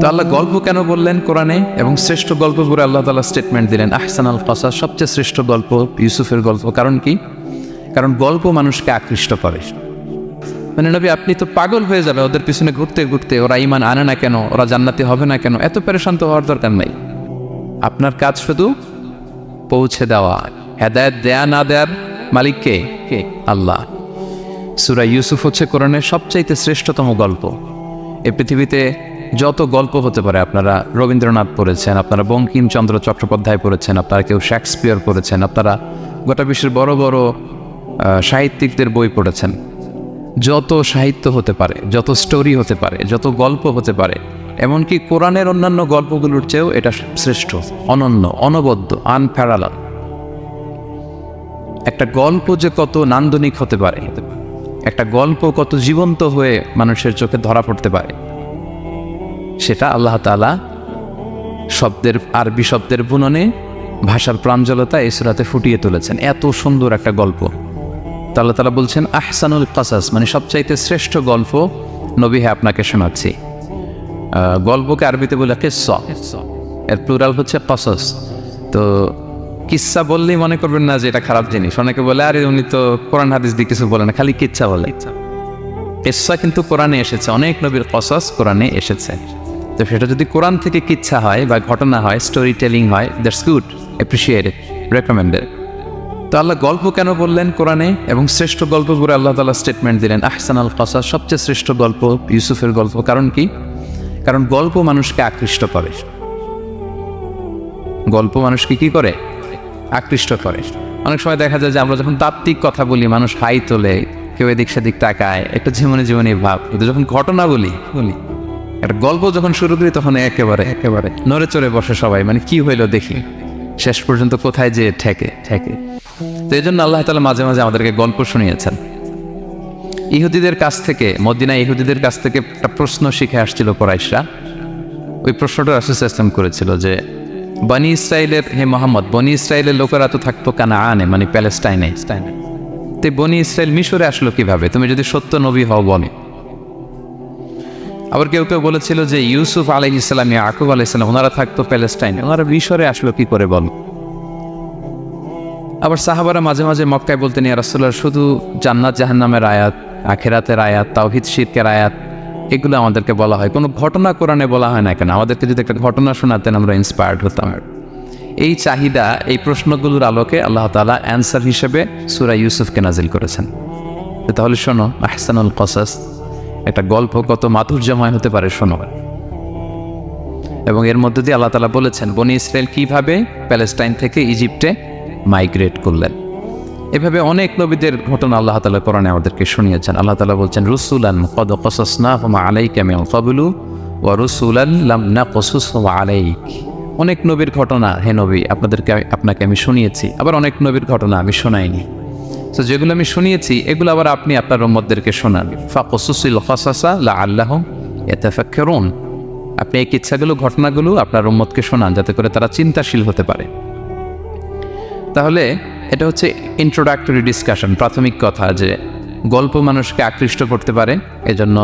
তো আল্লাহ গল্প কেন বললেন কোরআনে এবং শ্রেষ্ঠ গল্প করে আল্লাহ তাআলা স্টেটমেন্ট দিলেন আহসানুল কসাস, সবচেয়ে শ্রেষ্ঠ গল্প ইউসুফের গল্প। কারণ কি? কারণ গল্প মানুষকে আকৃষ্ট করে। মানে নবী, আপনি তো পাগল হয়ে যাবে ওদের পিছনে ঘুরতে ঘুরতে, ওরা ঈমান আনে না কেন, ওরা জান্নাতি হবে না কেন, এত পেরেশান তো হওয়ার দরকার নাই। আপনার কাজ শুধু পৌঁছে দেওয়া। হেদায়েত দেয়া না দেয়ার মালিক কে? আল্লাহ। সূরা ইউসুফ হচ্ছে কোরআনের সবচাইতে শ্রেষ্ঠতম গল্প। এই পৃথিবীতে যত গল্প হতে পারে, আপনারা রবীন্দ্রনাথ পড়েছেন, আপনারা বঙ্কিমচন্দ্র চট্টোপাধ্যায় পড়েছেন, আপনারা কেউ শেক্সপিয়ার পড়েছেন, আপনারা গোটা বিশ্বের বড় বড় সাহিত্যিকদের বই পড়েছেন। যত সাহিত্য হতে পারে, যত স্টোরি হতে পারে, যত গল্প হতে পারে, এমনকি কোরআনের অন্যান্য গল্পগুলোর চেয়েও এটা শ্রেষ্ঠ, অনন্য, অনবদ্য, আনপ্যারালাল। একটা গল্প যে কত নান্দনিক হতে পারে, একটা গল্প কত জীবন্ত হয়ে মানুষের চোখে ধরা পড়তে পারে, সেটা আল্লাহ তাআলা শব্দের, আরবি শব্দের বুননে, ভাষার প্রাঞ্জলতা এই সূরাতে ফুটিয়ে তুলেছেন। এত সুন্দর একটা গল্প আল্লাহ তাআলা বলছেন আহসানুল কাসাস, মানে সবচাইতে শ্রেষ্ঠ গল্প নবী হ্যাঁ আপনাকে শোনাচ্ছি। গল্পকে আরবিতে বলে কিসসা, এর প্লুরাল হচ্ছে কসস। তো কিসসা বললেই মনে করবেন না যে এটা খারাপ জিনিস। অনেকে বলে আরে উনি তো কোরআন হাদিস দিয়ে কিছু বলে না, খালি কিচ্ছা বলে। কিসসা কিন্তু কোরআনে এসেছে, অনেক নবীর কসস কোরআনে এসেছে। তো সেটা যদি কোরআন থেকে কিচ্ছা হয় বা ঘটনা হয়, স্টোরি টেলিং হয়, দ্যাটস গুড, অ্যাপ্রিসিয়েটেড, রেকমেন্ডেড। তো আল্লাহ গল্প কেন বললেন কোরআনে এবং শ্রেষ্ঠ গল্প করে আল্লাহ তাআলা স্টেটমেন্ট দিলেন আহসানুল কসাস, সবচেয়ে শ্রেষ্ঠ গল্প ইউসুফের গল্প। কারণ কি? কারণ গল্প মানুষকে আকৃষ্ট করে। গল্প মানুষকে কি করে? আকৃষ্ট করে। অনেক সময় দেখা যায় যে আমরা যখন তাত্ত্বিক কথা বলি, মানুষ হাই তোলে, কেউ এদিক সেদিক তাকায়, একটা জীবনী জীবনী ভাব। কিন্তু যখন ঘটনা বলি, একটা গল্প যখন শুরু করি, তখন একেবারে নড়ে চড়ে বসে সবাই, মানে কি হইলো দেখি, শেষ পর্যন্ত কোথায় যে ঠেকে। তো এই জন্য আল্লাহ তাআলা মাঝে মাঝে আমাদেরকে গল্প শুনিয়েছেন। ইহুদিদের কাছ থেকে, মদিনা ইহুদিদের কাছ থেকে একটা প্রশ্ন শিখে আসছিল কুরাইশরা। ওই প্রশ্নটা রাসূল করেছিল যে বনি ইসরাইলের, হে মোহাম্মদ, বনি ইসরাইলের লোকেরা তো থাকতো কানাআনে, মানে প্যালেস্টাইনে। তো বনি ইসরাইল মিশরে আসলো কিভাবে? তুমি যদি সত্য নবী হও বলে। আবার কেউ কেউ বলেছিল যে ইউসুফ আলাইহিস সালাম, ইয়াকুব আলাইহিস সালাম, ওনারা থাকতো প্যালেস্টাইনে, ওনারা মিশরে আসলো কি করে বল। আবার সাহাবারা মাঝে মাঝে মক্কায় বলতেন, ইয়া রাসূলুল্লাহ, শুধু জান্নাত জাহান্নামের আয়াত, আখিরাতের আয়াত, তাওহীদ শিরকের আয়াত, এগুলো আমাদেরকে বলা হয়, কোনো ঘটনা কোরআনে বলা হয় না কেন? আমাদেরকে যদি একটা ঘটনা শোনাতেন আমরা ইন্সপায়ার্ড হতাম। এই চাহিদা, এই প্রশ্নগুলোর আলোকে আল্লাহ তাআলা অ্যান্সার হিসেবে সূরা ইউসুফকে নাজিল করেছেন। তাহলে শোনো, আহসানুল কসাস, একটা গল্প কত মাধুর্যময় হতে পারে শোনো। এবং এর মধ্যে দিয়ে আল্লাহ তাআলা বলেছেন বনি ইসরাইল কিভাবে প্যালেস্টাইন থেকে ইজিপ্টে মাইগ্রেট করলেন। এভাবে অনেক নবীদের ঘটনা আল্লাহ তাআলা কোরআনে আমাদেরকে শুনিয়েছেন। আল্লাহ তাআলা বলছেন রুসুলান কদ কসাসনাহুম আলাইকা মিন ক্বাবলু ওয়া রুসুলান লাম নাকসুসহুম আলাইক। অনেক নবীর ঘটনা হে নবী আপনাকে আমি শুনিয়েছি, আবার অনেক নবীর ঘটনা আমি শোনাইনি। তো যেগুলো আমি শুনিয়েছি এগুলো আবার আপনি আপনার উম্মতদেরকে শোনান। ফাকসুসিল কসাসা লাআল্লাহুম ইয়াতাফাক্কারুন। আপনি এই কিচ্ছাগুলো, ঘটনাগুলো আপনার উম্মতকে শোনান, যাতে করে তারা চিন্তাশীল হতে পারে। তাহলে এটা হচ্ছে ইন্ট্রোডাক্টরি ডিসকাশন, প্রাথমিক কথা, যে গল্প মানুষকে আকৃষ্ট করতে পারে, এজন্য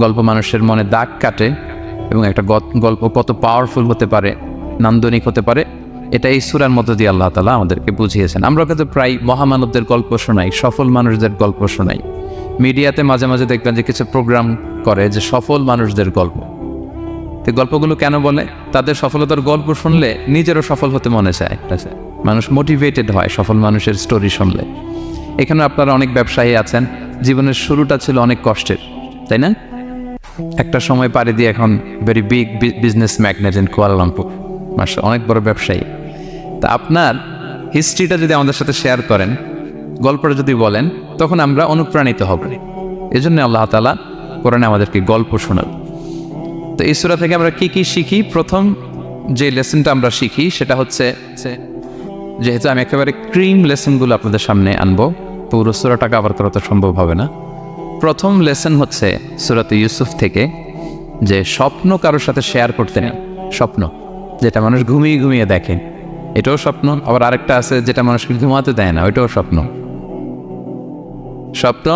গল্প মানুষের মনে দাগ কাটে, এবং একটা গল্প কত পাওয়ারফুল হতে পারে, নান্দনিক হতে পারে, এটা এই সূরার মধ্য দিয়ে আল্লাহ তাআলা আমাদেরকে বুঝিয়েছেন। আমরা কিন্তু প্রায় মহামানবদের গল্প শোনাই, সফল মানুষদের গল্প শোনাই। মিডিয়াতে মাঝে মাঝে দেখবেন যে কিছু প্রোগ্রাম করে যে সফল মানুষদের গল্প। তো গল্পগুলো কেন বলে? তাদের সফলতার গল্প শুনলে নিজেরও সফল হতে মনে চায়, মানুষ মোটিভেটেড হয় সফল মানুষের স্টোরি শুনলে। এখানে আপনারা অনেক ব্যবসায়ী আছেন, জীবনের শুরুটা ছিল অনেক কষ্টের, তাই না? একটা সময় পাড়ি দিয়ে এখন very big business magnate in Kuala Lumpur, মাশাআল্লাহ, অনেক বড় ব্যবসায়ী। তা আপনার হিস্ট্রিটা যদি আমাদের সাথে শেয়ার করেন, গল্পটা যদি বলেন, তখন আমরা অনুপ্রাণিত হব। এই জন্য আল্লাহ তাআলা কোরআনে আমাদেরকে গল্প শোনান। তো এই সূরা থেকে আমরা কি কি শিখি? প্রথম যে লেসনটা আমরা শিখি সেটা হচ্ছে, যেহেতু আমি একেবারে ক্রিম লেসনগুলো আপনাদের সামনে আনবো, পুরো সূরাটা কভার করা তো সম্ভব হবে না। প্রথম লেসন হচ্ছে সূরাতে ইউসুফ থেকে, যে স্বপ্ন কারোর সাথে শেয়ার করতে নেই। স্বপ্ন যেটা মানুষ ঘুমিয়ে ঘুমিয়ে দেখে, এটাও স্বপ্ন। আবার আরেকটা আছে যেটা মানুষকে ঘুমাতে দেয় না, ওইটাও স্বপ্ন। স্বপ্ন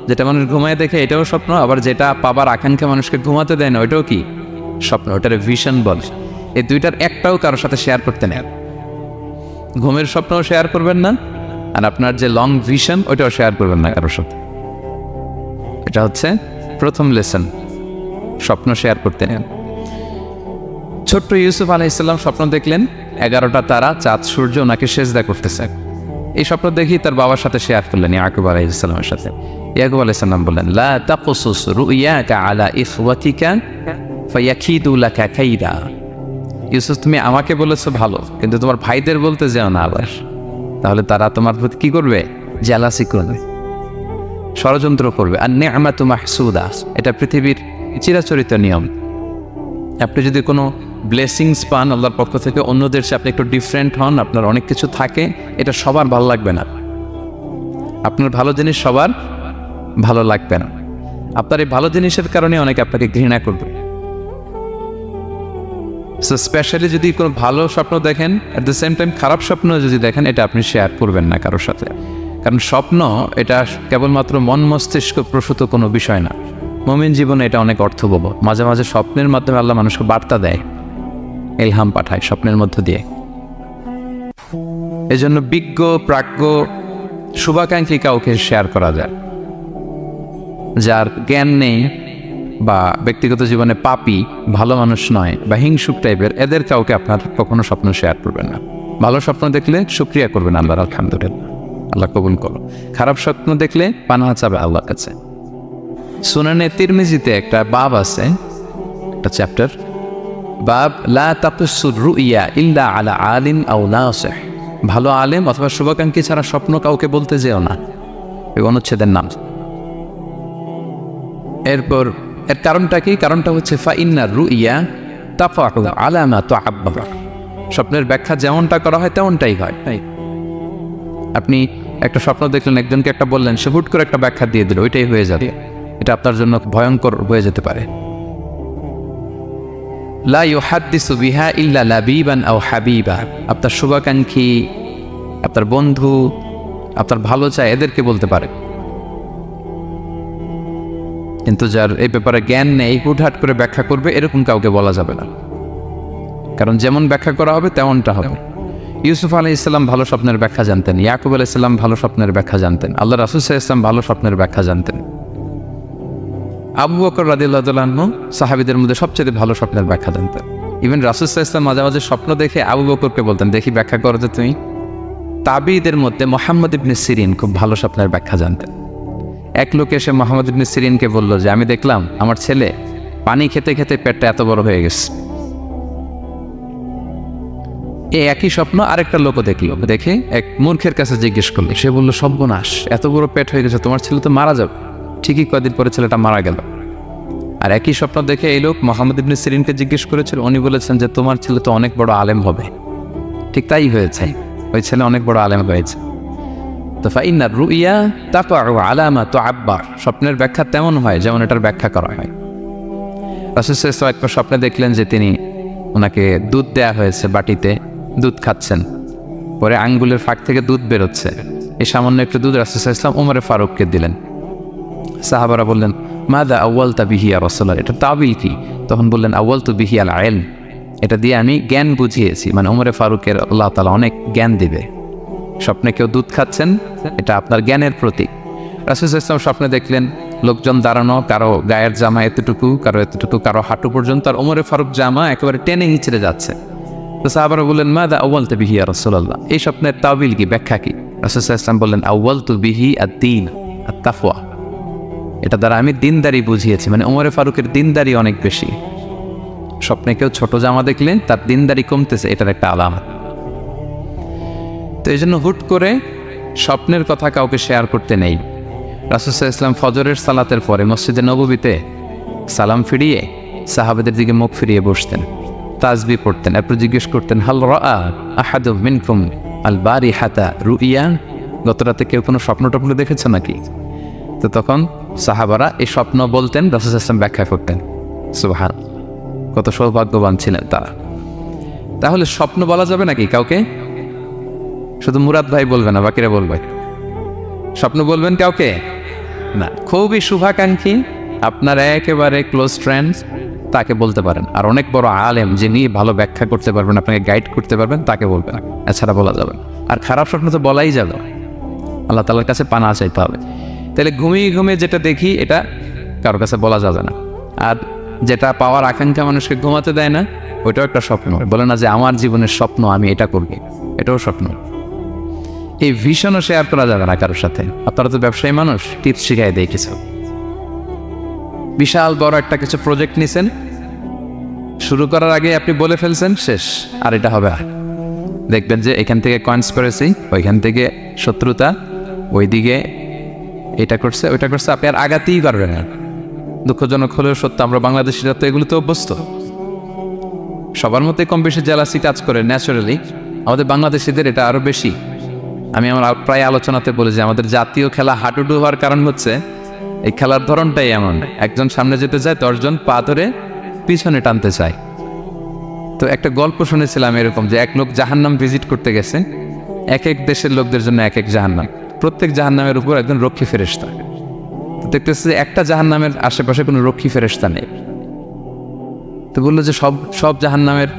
যেটা মানুষ ঘুমায় দেখে, এটাও স্বপ্ন। আবার যেটা পাবার আকাঙ্ক্ষা মানুষকে ঘুমাতে দেয় না, ওইটাও কি? স্বপ্ন, ওটারে ভিশন বলে। এই দুইটার একটাও কারোর সাথে শেয়ার করতে নেই। ঘুমের স্বপ্নও শেয়ার করবেন না, আর আপনার যে লং ভিশন ওইটাও শেয়ার করবেন না কারোর সাথে। এটা হচ্ছে প্রথম লেসন, স্বপ্ন শেয়ার করতে নেন। ছোট্ট ইউসুফ আলাইহিসসালাম স্বপ্ন দেখলেন 11টা তারা, চাঁদ, সূর্য ওনাকে সেজদা করতেছে। এই স্বপ্ন দেখি তার বাবার সাথে শেয়ার করলেন ইয়াকুব আলাইহিসসালামের সাথে। ইয়াকুব আলাইহিসসালাম বললেন, লা তাকসুস রুইয়াকা আলা ইখওয়াতিকা ফায়াকিদু লাকা কাইদা। ইউসুফ, তুমি আমাকে বলেছো ভালো, কিন্তু তোমার ভাইদের বলতে যেও না আবার, তাহলে তারা তোমার প্রতি কি করবে? জেলাসি করবে, ষড়যন্ত্র করবে। আর নি'মাতু মাহসুদা, এটা পৃথিবীর চিরাচরিত নিয়ম। আপনি যদি কোনো ব্লেসিংস পান আল্লাহর পক্ষ থেকে, অন্যদের চেয়ে আপনি একটু ডিফারেন্ট হন, আপনার অনেক কিছু থাকে, এটা সবার ভালো লাগবে না। আপনার ভালো জিনিস সবার ভালো লাগবে না। আপনার এই ভালো জিনিসের কারণে অনেকে আপনাকে ঘৃণা করবে। সো স্পেশালি যদি কোনো ভালো স্বপ্ন দেখেন, অ্যাট দ্য সেম টাইম খারাপ স্বপ্ন যদি দেখেন, এটা আপনি শেয়ার করবেন না কারোর সাথে। কারণ স্বপ্ন এটা কেবলমাত্র মন মস্তিষ্ক প্রসূত কোনো বিষয় না। মুমিন জীবনে এটা অনেক অর্থবহ। মাঝে মাঝে স্বপ্নের মাধ্যমে আল্লাহ মানুষকে বার্তা দেয়, ইলহাম পাঠায় স্বপ্নের মধ্য দিয়ে। এজন্য বিজ্ঞ, প্রাজ্ঞ, শুভাকাঙ্ক্ষী কাউকে শেয়ার করা যায়। যার জ্ঞান নেই বা ব্যক্তিগত জীবনে পাপী, ভালো মানুষ নয় বা হিংসুক টাইপের, এদের কাউকে আপনার কখনো স্বপ্ন শেয়ার করবেন না। ভালো স্বপ্ন দেখলে শুকরিয়া করবেন আল্লাহর, আলহামদুলিল্লাহ, আল্লাহ কবুল করো। খারাপ স্বপ্ন দেখলে পানাহা চাবে আল্লাহর কাছে। সুনানে তিরমিজিতে একটা বাব আছে, একটা চ্যাপ্টার, বাব লা তাকুসুর রুইয়া ইল্লা আলা আলিম আও নাসিহ। ভালো আলেম অথবা শুভাকাঙ্ক্ষী ছাড়া স্বপ্ন কাউকে বলতে যেও না, এই অনুচ্ছেদের নাম। এরপর এর কারণটা কি? কারণটা হচ্ছে ফাইন্না রুইয়া তাফাউ আলা মা তুআব্বার। স্বপ্নের ব্যাখ্যা যেমনটা করা হয় তেমনটাই হয়। আপনি একটা স্বপ্ন দেখলেন, একজনকে একটা বললেন, সে হুট করে একটা ব্যাখ্যা দিয়ে দিল, ওইটাই হয়ে যাবে। এটা আপনার জন্য ভয়ঙ্কর হয়ে যেতে পারে। লা ইউহাদ্দিসু বিহা ইল্লা লাবিবান আও হাবিবা। আপনার শুভাকাঙ্ক্ষী, আপনার বন্ধু, আপনার ভালো চায়, এদেরকে বলতে পারে। কিন্তু যার এই ব্যাপারে জ্ঞান নেই, হুটহাট করে ব্যাখ্যা করবে, এরকম কাউকে বলা যাবে না। কারণ যেমন ব্যাখ্যা করা হবে তেমনটা হবে। ইউসুফ আলাইহিসসালাম ভালো স্বপ্নের ব্যাখ্যা জানতেন, ইয়াকুব আলাইহিসসালাম ভালো স্বপ্নের ব্যাখ্যা জানতেন, আল্লাহ রাসূল সাল্লাল্লাহু আলাইহি ওয়াসাল্লাম ভালো স্বপ্নের ব্যাখ্যা জানতেন। আবু বকর রাদিয়াল্লাহু তাআলা আনহু সাহাবীদের মধ্যে সবচেয়ে ভালো স্বপ্নের ব্যাখ্যা জানতেন। ইভেন রাসূল সাল্লাল্লাহু আলাইহি ওয়াসাল্লাম মাঝে মাঝে স্বপ্ন দেখে আবু বকরকে বলতেন, দেখি ব্যাখ্যা করো তো তুমি। তাবিঈদের মধ্যে মুহাম্মদ ইবনে সিরিন খুব ভালো স্বপ্নের ব্যাখ্যা জানতেন। এক লোক এসে মুহাম্মদ ইবনে সিরিনকে বলল যে, আমি দেখলাম আমার ছেলে পানি খেতে খেতে পেটটা এত বড় হয়ে গেছে। এই একই স্বপ্ন আরেকটা লোকও দেখলো, দেখে এক মূর্খের কাছে জিজ্ঞেস করলো। সে বলল, সর্বনাশ, এত বড় পেট হয়ে গেছে, তোমার ছেলে তো মারা যাবে। ঠিকই কয়েকদিন পরে ছেলেটা মারা গেল। আর একই স্বপ্ন দেখে এই লোক মুহাম্মদ ইবনে সিরিনকে জিজ্ঞেস করেছিল, উনি বলেছেন যে তোমার ছেলে তো অনেক বড় আলেম হবে। ঠিক তাই হয়েছে, ওই ছেলে অনেক বড় আলেম হয়েছে। তো ফাইন্না রুইয়া তাফাউ আলা মা তুআব্বার। স্বপ্নের ব্যাখ্যা তেমন হয় যেমন এটার ব্যাখ্যা করা হয়। রাসূল সাল্লাল্লাহু আলাইহি ওয়াসাল্লাম একবার স্বপ্নে দেখলেন যে তিনি, ওনাকে দুধ দেয়া হয়েছে, বাটিতে দুধ খাচ্ছেন, পরে আঙ্গুলের ফাঁক থেকে দুধ বেরোচ্ছে। এই সামান্য একটু দুধ রাসূল সাল্লাল্লাহু আলাইহি ওয়াসাল্লাম ওমরে ফারুককে দিলেন। সাহাবারা বললেন, মাদা আউয়ালতা বিহি ইয়া রাসূলুল্লাহ, এটা তাবিল কি? তখন বললেন, আউয়ালতু বিহি আল ইলম, এটা দিয়ে আমি জ্ঞান বুঝিয়েছি। মানে ওমরে ফারুকের আল্লাহ তাআলা অনেক জ্ঞান দিবে। স্বপ্নে কেউ দুধ খাচ্ছেন, এটা আপনার জ্ঞানের প্রতীক। রাসূল সাল্লাল্লাহু আলাইহি ওয়াসাল্লাম স্বপ্নে দেখলেন লোকজন দাঁড়ানো, কারো গায়ের জামা এতটুকু, কারো এতটুকু, কারো হাঁটু পর্যন্ত, আর ওমরে ফারুক জামা একেবারে টেনে হিঁচড়ে যাচ্ছে। তো সাহাবারা বললেন, মাদা আউয়ালতা বিহি ইয়া রাসূলুল্লাহ, এই স্বপ্নের তাবিল কি, ব্যাখ্যা কি? রাসূল সাল্লাল্লাহু আলাইহি ওয়াসাল্লাম বললেন, আউয়ালতু বিহি আদ-দীন আত-তাকওয়া, এটা দ্বারা আমি দিনদারি বুঝিয়েছি। মানে ওমরে ফারুকের দিনদারি অনেক বেশি। স্বপ্নে কেউ ছোট জামা দেখলে তার দিনদারি কমতেছে, এটার একটা আলামত। তো এই জন্য হুট করে স্বপ্নের কথা কাউকে শেয়ার করতে নেই। রাসূল সাল্লাল্লাহু আলাইহি ওয়াসাল্লাম ফজরের সালাতের পরে মসজিদে নববীতে সালাম ফিরিয়ে সাহাবাদের দিকে মুখ ফিরিয়ে বসতেন, তাসবিহ পড়তেন, এরপর জিজ্ঞেস করতেন, হাল রাআ আহাদু মিনকুম আল বারিহাতা রুইয়া, গত রাতে কেউ কোনো স্বপ্ন টপ্ন দেখেছে নাকি? তো তখন সাহাবারা এই স্বপ্ন বলতেন, রাসূল সাল্লাল্লাহু আলাইহি ওয়াসাল্লাম ব্যাখ্যা করতেন। সুবহান, কত সৌভাগ্যবান ছিলেন তারা। তাহলে স্বপ্ন বলা যাবে নাকি কাউকে? শুধু মুরাদ ভাই বলবে না, বাকিরা বলবে? স্বপ্ন বলবেন কাউকে না। খুবই শুভাকাঙ্ক্ষী, আপনার একেবারে ক্লোজ ফ্রেন্ডস, তাকে বলতে পারেন। আর অনেক বড় আলেম যিনি ভালো ব্যাখ্যা করতে পারবেন, আপনাকে গাইড করতে পারবেন, তাকে বলবেন, এছাড়া বলা যাবে না। আর খারাপ স্বপ্ন তো বলাই যাবে, আল্লাহ তাআলার কাছে পানা চাইতে হবে। তাহলে ঘুমিয়ে ঘুমিয়ে যেটা দেখি এটা কারোর কাছে বলা যাবে না। আর যেটা পাওয়ার আকাঙ্ক্ষা মানুষকে ঘুমাতে দেয় না, ওইটাও একটা স্বপ্ন। বলে না যে আমার জীবনের স্বপ্ন আমি এটা করব, এটাও স্বপ্ন। এই ভিশনও শেয়ার করা যাবে না কারোর সাথে। আপনারা তো ব্যবসায়ী মানুষ, টিপস শিখাই দেয় কিছু। বিশাল বড় একটা কিছু প্রজেক্ট নিছেন, শুরু করার আগে আপনি বলে ফেলছেন শেষ, আর এটা হবে না। দেখবেন যে এখান থেকে কনস্পিরেসি, ওইখান থেকে শত্রুতা, ওইদিকে এটা করছে ওইটা করছে, আপনি আর আগাতেই পারবেন না। দুঃখজনক হলেও সত্য, আমরা বাংলাদেশিরা তো এগুলোতে অভ্যস্ত। সবার মধ্যে কম বেশি জেলাসি কাজ করে ন্যাচারালি, আমাদের বাংলাদেশিদের এটা আরও বেশি। আমি আমার প্রায় আলোচনাতে বলি যে আমাদের জাতীয় খেলা হাডুডু হওয়ার কারণ হচ্ছে এই খেলার ধরনটাই এমন, একজন সামনে যেতে চায়, 10 জন পা ধরে পিছনে টানতে চায়। তো একটা গল্প শুনেছিলাম এরকম, যে এক লোক জাহান্নাম ভিজিট করতে গেছে, এক এক দেশের লোকদের জন্য এক এক জাহান্নাম, প্রত্যেক জাহান্নামের উপর একজন রক্ষী ফেরেশতা। তো দেখতেছে একটা জাহান্নামের আশেপাশে কোনো রক্ষী ফেরেশতা নেই। তো বললো যে সব জাহান্নামের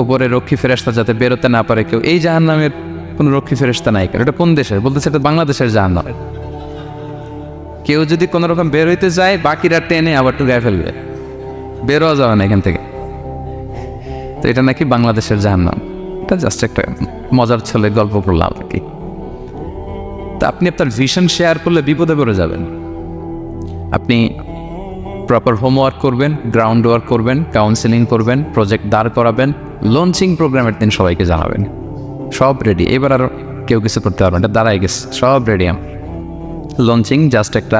উপরে রক্ষী ফেরেশতা যাতে বেরোতে না পারে কেউ, এই জাহান্নামের কোনো রক্ষী ফেরেশতা নাই কেন? এটা কোন দেশের? বলতেছে এটা বাংলাদেশের জাহান্নাম। কেউ যদি কোনো রকম বের হইতে যায়, বাকিরা টেনে আবার টুকায় ফেলবে, বেরোয়া যাবে না এখান থেকে। তো এটা নাকি বাংলাদেশের জাহান্নাম। এটা জাস্ট একটা মজার ছলে গল্প করলাম আর কি। তা আপনি আপনার ভিশন শেয়ার করলে বিপদে পড়ে যাবেন। আপনি প্রপার হোমওয়ার্ক করবেন, গ্রাউন্ড ওয়ার্ক করবেন, কাউন্সেলিং করবেন, প্রজেক্ট দাঁড় করাবেন, লঞ্চিং প্রোগ্রামের দিন সবাইকে জানাবেন, সব রেডি। এবার আর কেউ কিছু করতে পারবেন, এটা দাঁড়াই গেছে, সব রেডি। লঞ্চিং জাস্ট একটা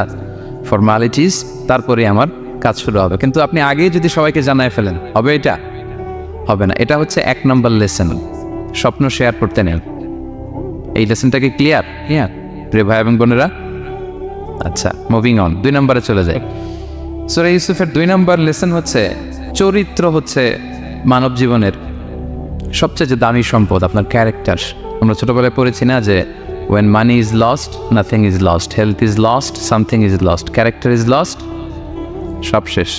ফর্মালিটিস, তারপরে আমার কাজ শুরু হবে। কিন্তু আপনি আগেই যদি সবাইকে জানায় ফেলেন, হবে? এটা হবে না। এটা হচ্ছে 1 নম্বর লেসন, স্বপ্ন শেয়ার করতে নেন। এই লেসনটা কি ক্লিয়ার? প্রিয় ভাই এবং বোনেরা, আচ্ছা মুভিং অন, 2 নম্বরে চলে যায়। সূরা ইউসুফের 2 নম্বর লেসন হচ্ছে চরিত্র হচ্ছে মানব জীবনের সবচেয়ে দামি সম্পদ, আপনার ক্যারেক্টার। আমরা ছোটবেলায় পড়েছি না যে when money is lost, nothing is lost, health is lost, something is lost, character is lost, সব শেষ।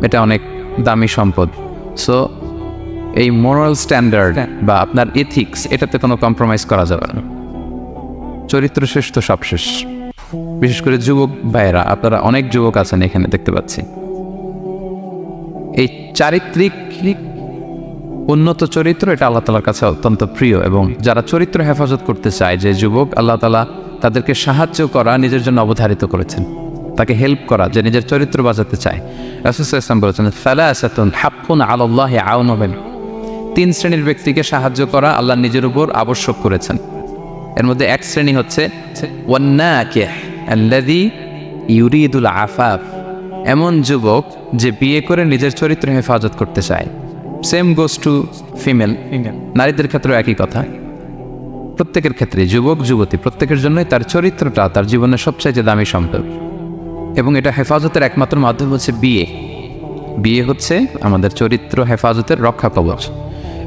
এটা অনেক দামি সম্পদ। সো এই মোরাল স্ট্যান্ডার্ড বা আপনার এথিক্স, এটাতে কোনো কম্প্রোমাইজ করা যাবে না। চরিত্র শেষ তো সব শেষ। বিশেষ করে যুবক ভাইয়েরা, আপনারা অনেক যুবক আছেন এখানে দেখতে পাচ্ছি। এই চারিত্রিক উন্নত চরিত্র, এটা আল্লাহ তাআলার কাছে অত্যন্ত প্রিয়। এবং যারা চরিত্র হেফাজত করতে চায়, যে যুবক, আল্লাহ তাআলা তাদেরকে সাহায্য করা নিজের জন্য অবধারিত করেছেন, তাকে হেল্প করা, যে নিজের চরিত্র বাঁচাতে চায়। রাসূল সাল্লাল্লাহু আলাইহি ওয়াসাল্লাম বলেছেন, সালাসাতুন হাক্কুন আলাল্লাহি আউনুহুম, 3 শ্রেণীর ব্যক্তিকে সাহায্য করা আল্লাহ নিজের উপর আবশ্যক করেছেন। এর মধ্যে এক শ্রেণী হচ্ছে ওয়ান্নাকিহ আল্লাযী ইউরিদুল আফাফ, এমন যুবক যে বিয়ে করে নিজের চরিত্র হেফাজত করতে চায়। সেম গোস টু ফিমেল, নারীদের ক্ষেত্রেও একই কথা। প্রত্যেকের ক্ষেত্রে, যুবক যুবতী প্রত্যেকের জন্যই তার চরিত্রটা তার জীবনের সবচাইতে দামি সম্পদ। এবং এটা হেফাজতের একমাত্র মাধ্যম হচ্ছে বিয়ে। বিয়ে হচ্ছে আমাদের চরিত্র হেফাজতের রক্ষা কবচ।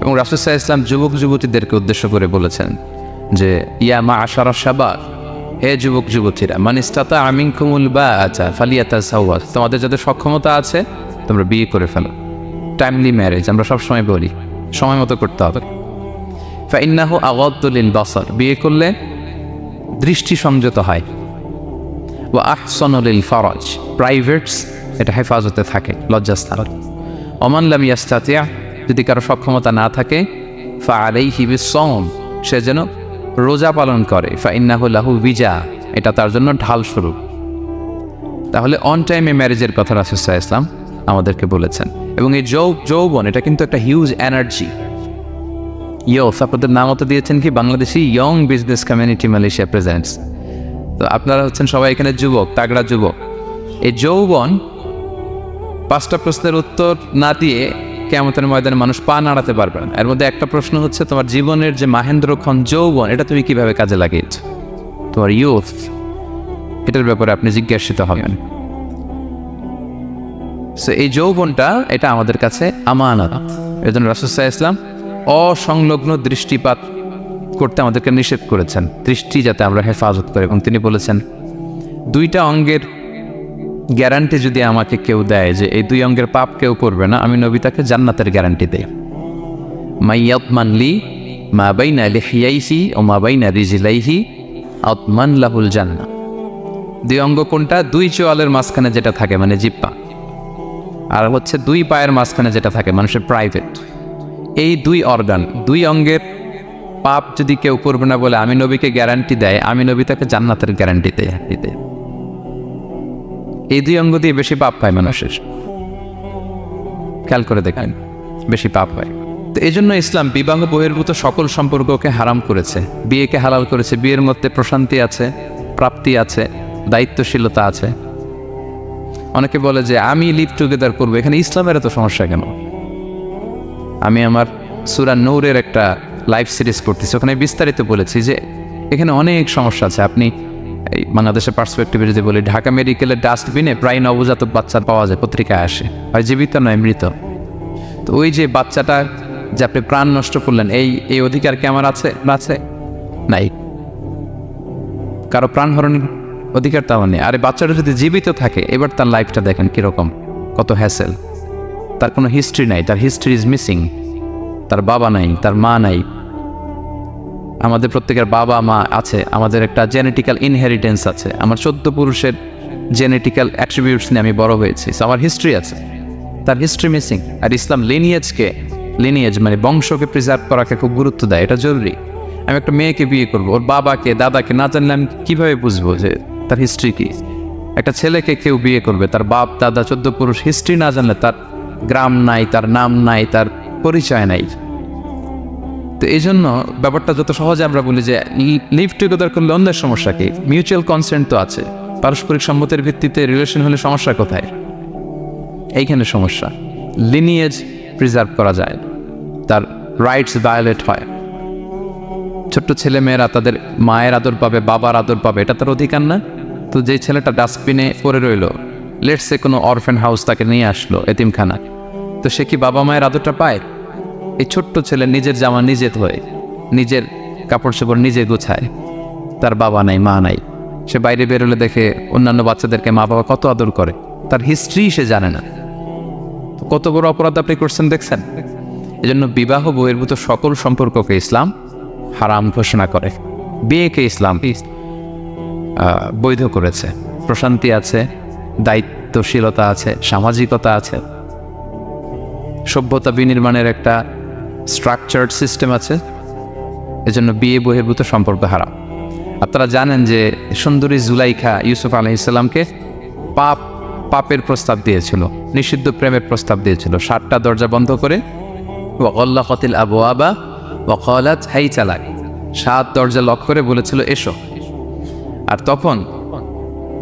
এবং রাসূল সাল্লাল্লাহু আলাইহি ওয়াসাল্লাম যুবক যুবতীদেরকে উদ্দেশ্য করে বলেছেন যে ইয়া মা'আশারাশ শাবাব, হে যুবক যুবতীরা, মান ইসতাতা'a মিনকুমুল বাআতা ফালিয়াতাযাওয়াজ, তোমাদের যাদের সক্ষমতা আছে তোমরা বিয়ে করে ফেলো। টাইমলি ম্যারেজ আমরা সবসময় বলি, সময় মতো করতে হবে। ফাইন্নাহু আগাদ্দু লিল বাসার, বিয়ে করলে দৃষ্টি সংযত হয়। ওয়া আহসানু লিল ফারাজ, প্রাইভেটস এটা হেফাজতে থাকে, লজ্জাস্থান। ওমান লাম ইয়াস্তাতি', যদি কারো সক্ষমতা না থাকে, ফাআলাইহি বিস-সাওম, সে যেন রোজা পালন করে। ফাইন্নাহু লাহু বিজা, এটা তার জন্য ঢাল স্বরূপ। তাহলে অন টাইমে ম্যারেজের কথা রাসূল সাল্লাল্লাহু আলাইহি ওয়াসাল্লাম আমাদেরকে বলেছেন। এবং এই যৌবন এটা কিন্তু একটা হিউজ এনার্জি। ইয়স, আপনাদের নাম মতো দিয়েছেন কি Bangladeshi young business community Malaysia presents. তো আপনারা হচ্ছেন সবাই এখানে যুবক, তাগড়া যুবক। এই যৌবন 5টা প্রশ্নের উত্তর না দিয়ে কিয়ামতের ময়দানে মানুষ পা নাড়াতে পারবে না। এর মধ্যে একটা প্রশ্ন হচ্ছে তোমার জীবনের যে মাহেন্দ্রক্ষণ যৌবন, এটা তুমি কিভাবে কাজে লাগিয়েছ, তোমার ইয়ুথ, এটার ব্যাপারে আপনি জিজ্ঞাসিত হবেন। সো এই যৌবনটা এটা আমাদের কাছে আমানত। এর জন্য রাসূল সাল্লাল্লাহু আলাইহি ওয়াসাল্লাম অসংলগ্ন দৃষ্টিপাত করতে আমাদেরকে নিষেধ করেছেন, দৃষ্টি যাতে আমরা হেফাজত করি। এবং তিনি বলেছেন 2টা অঙ্গের গ্যারান্টি যদি আমাকে কেউ দেয় যে এই 2 অঙ্গের পাপ কেউ করবে না, আমি নবী তাকে জান্নাতের গ্যারান্টি দেই। মাইয়াতমান লি মা বাইনা লিহিয়াইহি ও মা বাইনা রিজলাইহি আতমান লাহুল জান্নাহ। 2 অঙ্গ কোনটা? 2 চোয়ালের মাঝখানে যেটা থাকে মানে জিহ্বা, আর হচ্ছে 2 পায়ের মাঝখানে যেটা থাকে মানুষের প্রাইভেট। এই 2 অর্গান, 2 অঙ্গের পাপ যদি কেউ করবে না বলে আমি নবীকে গ্যারান্টি দেয়, আমি নবী তাকে জান্নাতের গ্যারান্টি দেয়। এই 2 অঙ্গ দিয়ে বেশি পাপ পায় মানুষের, খেয়াল করে দেখেন, বেশি পাপ হয়। তো এই জন্য ইসলাম বিবাহ বহির্ভূত সকল সম্পর্ককে হারাম করেছে, বিয়েকে হালাল করেছে। বিয়ের মধ্যে প্রশান্তি আছে, প্রাপ্তি আছে, দায়িত্বশীলতা আছে। অনেকে বলে যে আমি লিভ টুগেদার করবো, এখানে ইসলামের এত সমস্যা কেন? আমি আমার সূরা নূরের একটা লাইভ সিরিজ করতেছি, ওখানে বিস্তারিত বলেছি যে এখানে অনেক সমস্যা আছে। আপনি এই বাংলাদেশের পার্সপেক্টিভে যদি বলি, ঢাকা মেডিকেলের ডাস্টবিনে প্রায় নবজাতক বাচ্চা পাওয়া যায়, পত্রিকায় আসে, হয় জীবিত নয় মৃত। তো ওই যে বাচ্চাটা যে আপনি প্রাণ নষ্ট করলেন, এই অধিকার কি আমার আছে? আছে নাই, কারো প্রাণ হরণের অধিকার তো আমার নেই। আরে বাচ্চাটা যদি জীবিত থাকে, এবার তার লাইফটা দেখেন কীরকম, কত হ্যাসেল। তার কোনো হিস্ট্রি নাই, তার হিস্ট্রি ইজ মিসিং। তার বাবা নাই, তার মা নাই। আমাদের প্রত্যেকের বাবা মা আছে, আমাদের একটা জেনেটিক্যাল ইনহেরিটেন্স আছে। আমার 14 পুরুষের জেনেটিক্যাল অ্যাট্রিবিউটস নিয়ে আমি বড় হয়েছি, আমার হিস্ট্রি আছে, তার হিস্ট্রি মিসিং। আর ইসলাম লিনিয়েজ মানে বংশকে প্রিজার্ভ করাকে খুব গুরুত্ব দেয়, এটা জরুরি। আমি একটা মেয়েকে বিয়ে করবো, ওর বাবাকে দাদাকে না জানলে আমি কীভাবে বুঝবো যে তার হিস্ট্রি কী? একটা ছেলেকে কেউ বিয়ে করবে, তার বাপ দাদা 14 পুরুষ হিস্ট্রি না জানলে, তার গ্রাম নাই, তার নাম নাই, তার পরিচয় নাই। তো এই জন্য ব্যাপারটা যত সহজে আমরা বলি যে লিভ টুগেদার করলে অন্যের সমস্যা কি? মিউচুয়াল কনসেন্ট তো আছে, পারস্পরিক সম্মতির ভিত্তিতে রিলেশন হলে সমস্যা কোথায়? এইখানে সমস্যা। লিনিয়েজ প্রিজার্ভ করা যায়, তার রাইটস ভায়োলেট হয়। ছোট্ট ছেলে মেয়েরা তাদের মায়ের আদর পাবে, বাবার আদর পাবে, এটা তার অধিকার না? তো যে ছেলেটা ডাস্টবিনে পড়ে রইল, লেটস সে কোনো অরফ্যান হাউস তাকে নিয়ে আসলো, এতিমখানা, তো সে কি বাবা মায়ের আদরটা পায়? এই ছোট্ট ছেলে নিজের জামা নিজে ধোয়, নিজের কাপড় চোপড় নিজে গোছায়, তার বাবা নাই মা নাই। সে বাইরে বেরোলে দেখে অন্যান্য বাচ্চাদেরকে মা বাবা কত আদর করে, তার হিস্ট্রি সে জানে না। কত বড় অপরাধ আপনি করছেন দেখছেন? এজন্য বিবাহ বহির্ভূত সকল সম্পর্ককে ইসলাম হারাম ঘোষণা করে, বিয়েকে ইসলাম বৈধ করেছে। প্রশান্তি আছে, দায়িত্বশীলতা আছে, সামাজিকতা আছে, সভ্যতা বিনির্মাণের একটা স্ট্রাকচার্ড সিস্টেম আছে। এজন্য বিয়ে বহির্ভূত সম্পর্ক হারাম। আপনারা জানেন যে সুন্দরী জুলাইখা ইউসুফ আলাইহিসসালামকে পাপের প্রস্তাব দিয়েছিল, নিষিদ্ধ প্রেমের প্রস্তাব দিয়েছিল। 7টা দরজা বন্ধ করে, ওয়াগাল্লাকাতিল আবওয়াবা ওয়াকালাত হাইতা লাক, 7 দরজা লক করে বলেছিল এসো। আর তখন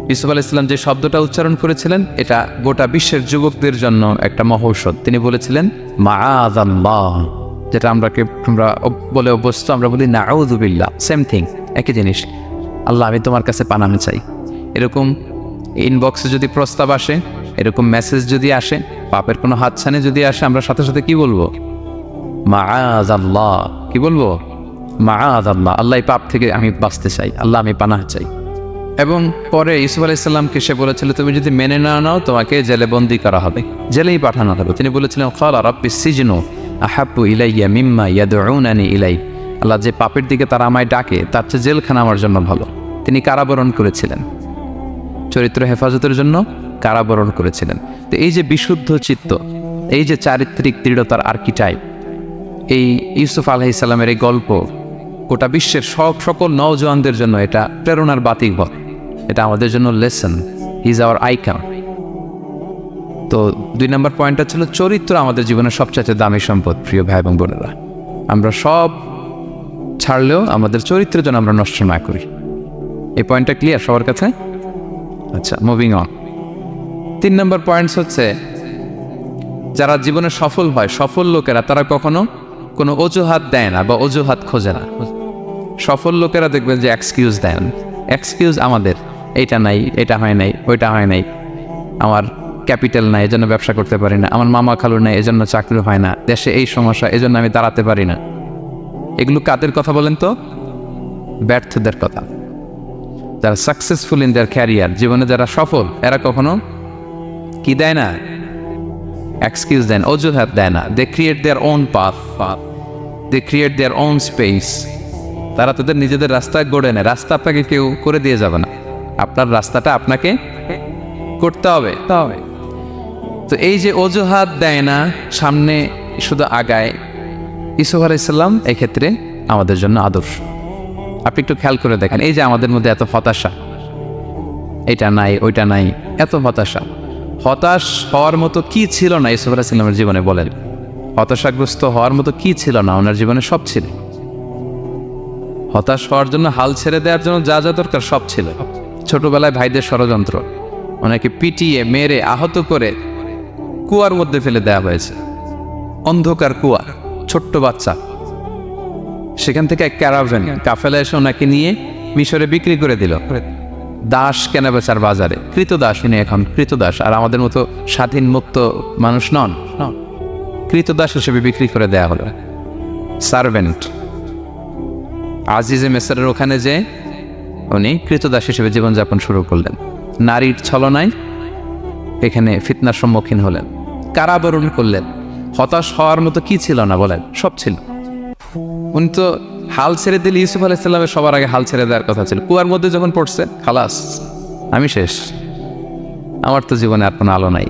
ইউসুফ আলাইহিস সালাম যে শব্দটা উচ্চারণ করেছিলেন, এটা গোটা বিশ্বের যুবকদের জন্য একটা মহৌষধ। তিনি বলেছিলেন মাআযাল্লাহ, যেটা আমরা বলে অভ্যস্ত, আমরা বলি নাউযু বিল্লাহ, সেম থিং, একই জিনিস। আল্লাহ আমি তোমার কাছে পানাহ চাই। এরকম ইনবক্সে যদি প্রস্তাব আসে, এরকম মেসেজ যদি আসে, পাপের কোনো হাতছানি যদি আসে, আমরা সাথে সাথে কি বলবো? মাআযাল্লাহ। কি বলবো? মাআযাল্লাহ, আল্লাহ এই পাপ থেকে আমি বাঁচতে চাই, আল্লাহ আমি পানাহ চাই। এবং পরে ইউসুফ আলাইহিস সালামকে সে বলেছিল, তুমি যদি মেনে না নাও তোমাকে জেলে বন্দি করা হবে, জেলেই পাঠানো হবে। তিনি বলেছিলেন ক্বালা রাব্বিস সিজনু আহাব্বু ইলাইয়া মিম্মা ইয়াদউনানি ইলাই, আল্লাহ যে পাপের দিকে তারা আমায় ডাকে, তার চেয়ে জেলখানা আমার জন্য ভালো। তিনি কারাবরণ করেছিলেন, চরিত্র হেফাজতের জন্য কারাবরণ করেছিলেন। তো এই যে বিশুদ্ধ চিত্ত, এই যে চারিত্রিক দৃঢ়তার আর্কিটাইপ, এই ইউসুফ আলাইহিস সালামের এই গল্প গোটা বিশ্বের সকল নওজওয়ানদের জন্য এটা প্রেরণার বাতিঘর, এটা আমাদের জন্য lesson. He is our icon. তো 2 নম্বর পয়েন্টটা ছিল চরিত্র আমাদের জীবনের সবচেয়ে দামি সম্পদ। প্রিয় ভাই এবং বোনেরা, আমরা সব ছাড়লেও আমাদের চরিত্রের জন্য আমরা নষ্ট না করি। এই পয়েন্টটা ক্লিয়ার সবার কাছে? আচ্ছা, মুভিং অন। 3 নম্বর পয়েন্টস হচ্ছে, যারা জীবনে সফল হয়, সফল লোকেরা, তারা কখনো কোনো অজুহাত দেয় না বা অজুহাত খোঁজে না। সফল লোকেরা দেখবেন যে এক্সকিউজ দেন। এক্সকিউজ আমাদের, এইটা নাই, এটা হয় নাই, ওইটা হয় নাই, আমার ক্যাপিটাল নাই এজন্য ব্যবসা করতে পারি না, আমার মামা খালু নাই এজন্য চাকরি হয় না, দেশে এই সমস্যা এজন্য আমি দাঁড়াতে পারি না। এগুলো কাদের কথা বলেন তো? ব্যর্থদের কথা। যারা সাকসেসফুল ইন দেয়ার ক্যারিয়ার, জীবনে যারা সফল, এরা কখনো কি দেয় না? এক্সকিউজ দেন, অজুহাত দেয় না। They create their own path, they create their own space. তারা তাদের নিজেদের রাস্তা গড়ে নেয়। রাস্তা আপনাকে কেউ করে দিয়ে যাবে না, আপনার রাস্তাটা আপনাকে করতে হবে। তো এই যে অজুহাত দেয় না, সামনে শুধু আগায়, ইউসুফ আলাইহিস সালাম এই ক্ষেত্রে আমাদের জন্য আদর্শ। আপনি একটু খেয়াল করে দেখেন, এই যে আমাদের মধ্যে এত হতাশা, এটা নাই ওইটা নাই, এত হতাশা, হতাশ হওয়ার মতো কি ছিল না ইউসুফ আলাইহিস সালামের জীবনে? বলেন, হতাশাগ্রস্ত হওয়ার মতো কি ছিল না? ওনার জীবনে সব ছিল। হতাশ হওয়ার জন্য, হাল ছেড়ে দেওয়ার জন্য যা যা দরকার সব ছিল। ছোটবেলায় ভাইদের ষড়যন্ত্র, ওনাকে পিটিয়ে মেরে আহত করে কুয়ার মধ্যে ফেলে দেওয়া হয়েছে, অন্ধকার কুয়া, ছোট্ট বাচ্চা। সেখান থেকে এক ক্যারাভেন কাফেলা এসে ওনাকে নিয়ে মিশরে বিক্রি করে দিল, দাস কেনা বেচার বাজারে। কৃতদাস, তিনি এখন কৃতদাস। আর আমাদের মতো স্বাধীন মুক্ত মানুষ নন, কৃতদাস হিসেবে বিক্রি করে দেয়া হলো, সার্ভেন্ট। আজিজে মেসরের ওখানে যে উনি কৃতদাস হিসেবে জীবনযাপন শুরু করলেন। নারীর ছলনায় এখানে ফিতনার সম্মুখীন হলেন, কারাবরণ করলেন। হতাশ হওয়ার মতো কি ছিল না? বলেন, সব ছিল। উনি তো হাল ছেড়ে দিলে, ইউসুফ আলাইহিস সালামের সবার আগে হাল ছেড়ে দেওয়ার কথা ছিল। কুয়ার মধ্যে যখন পড়ছে, খালাস, আমি শেষ, আমার তো জীবনে আর কোনো আলো নাই।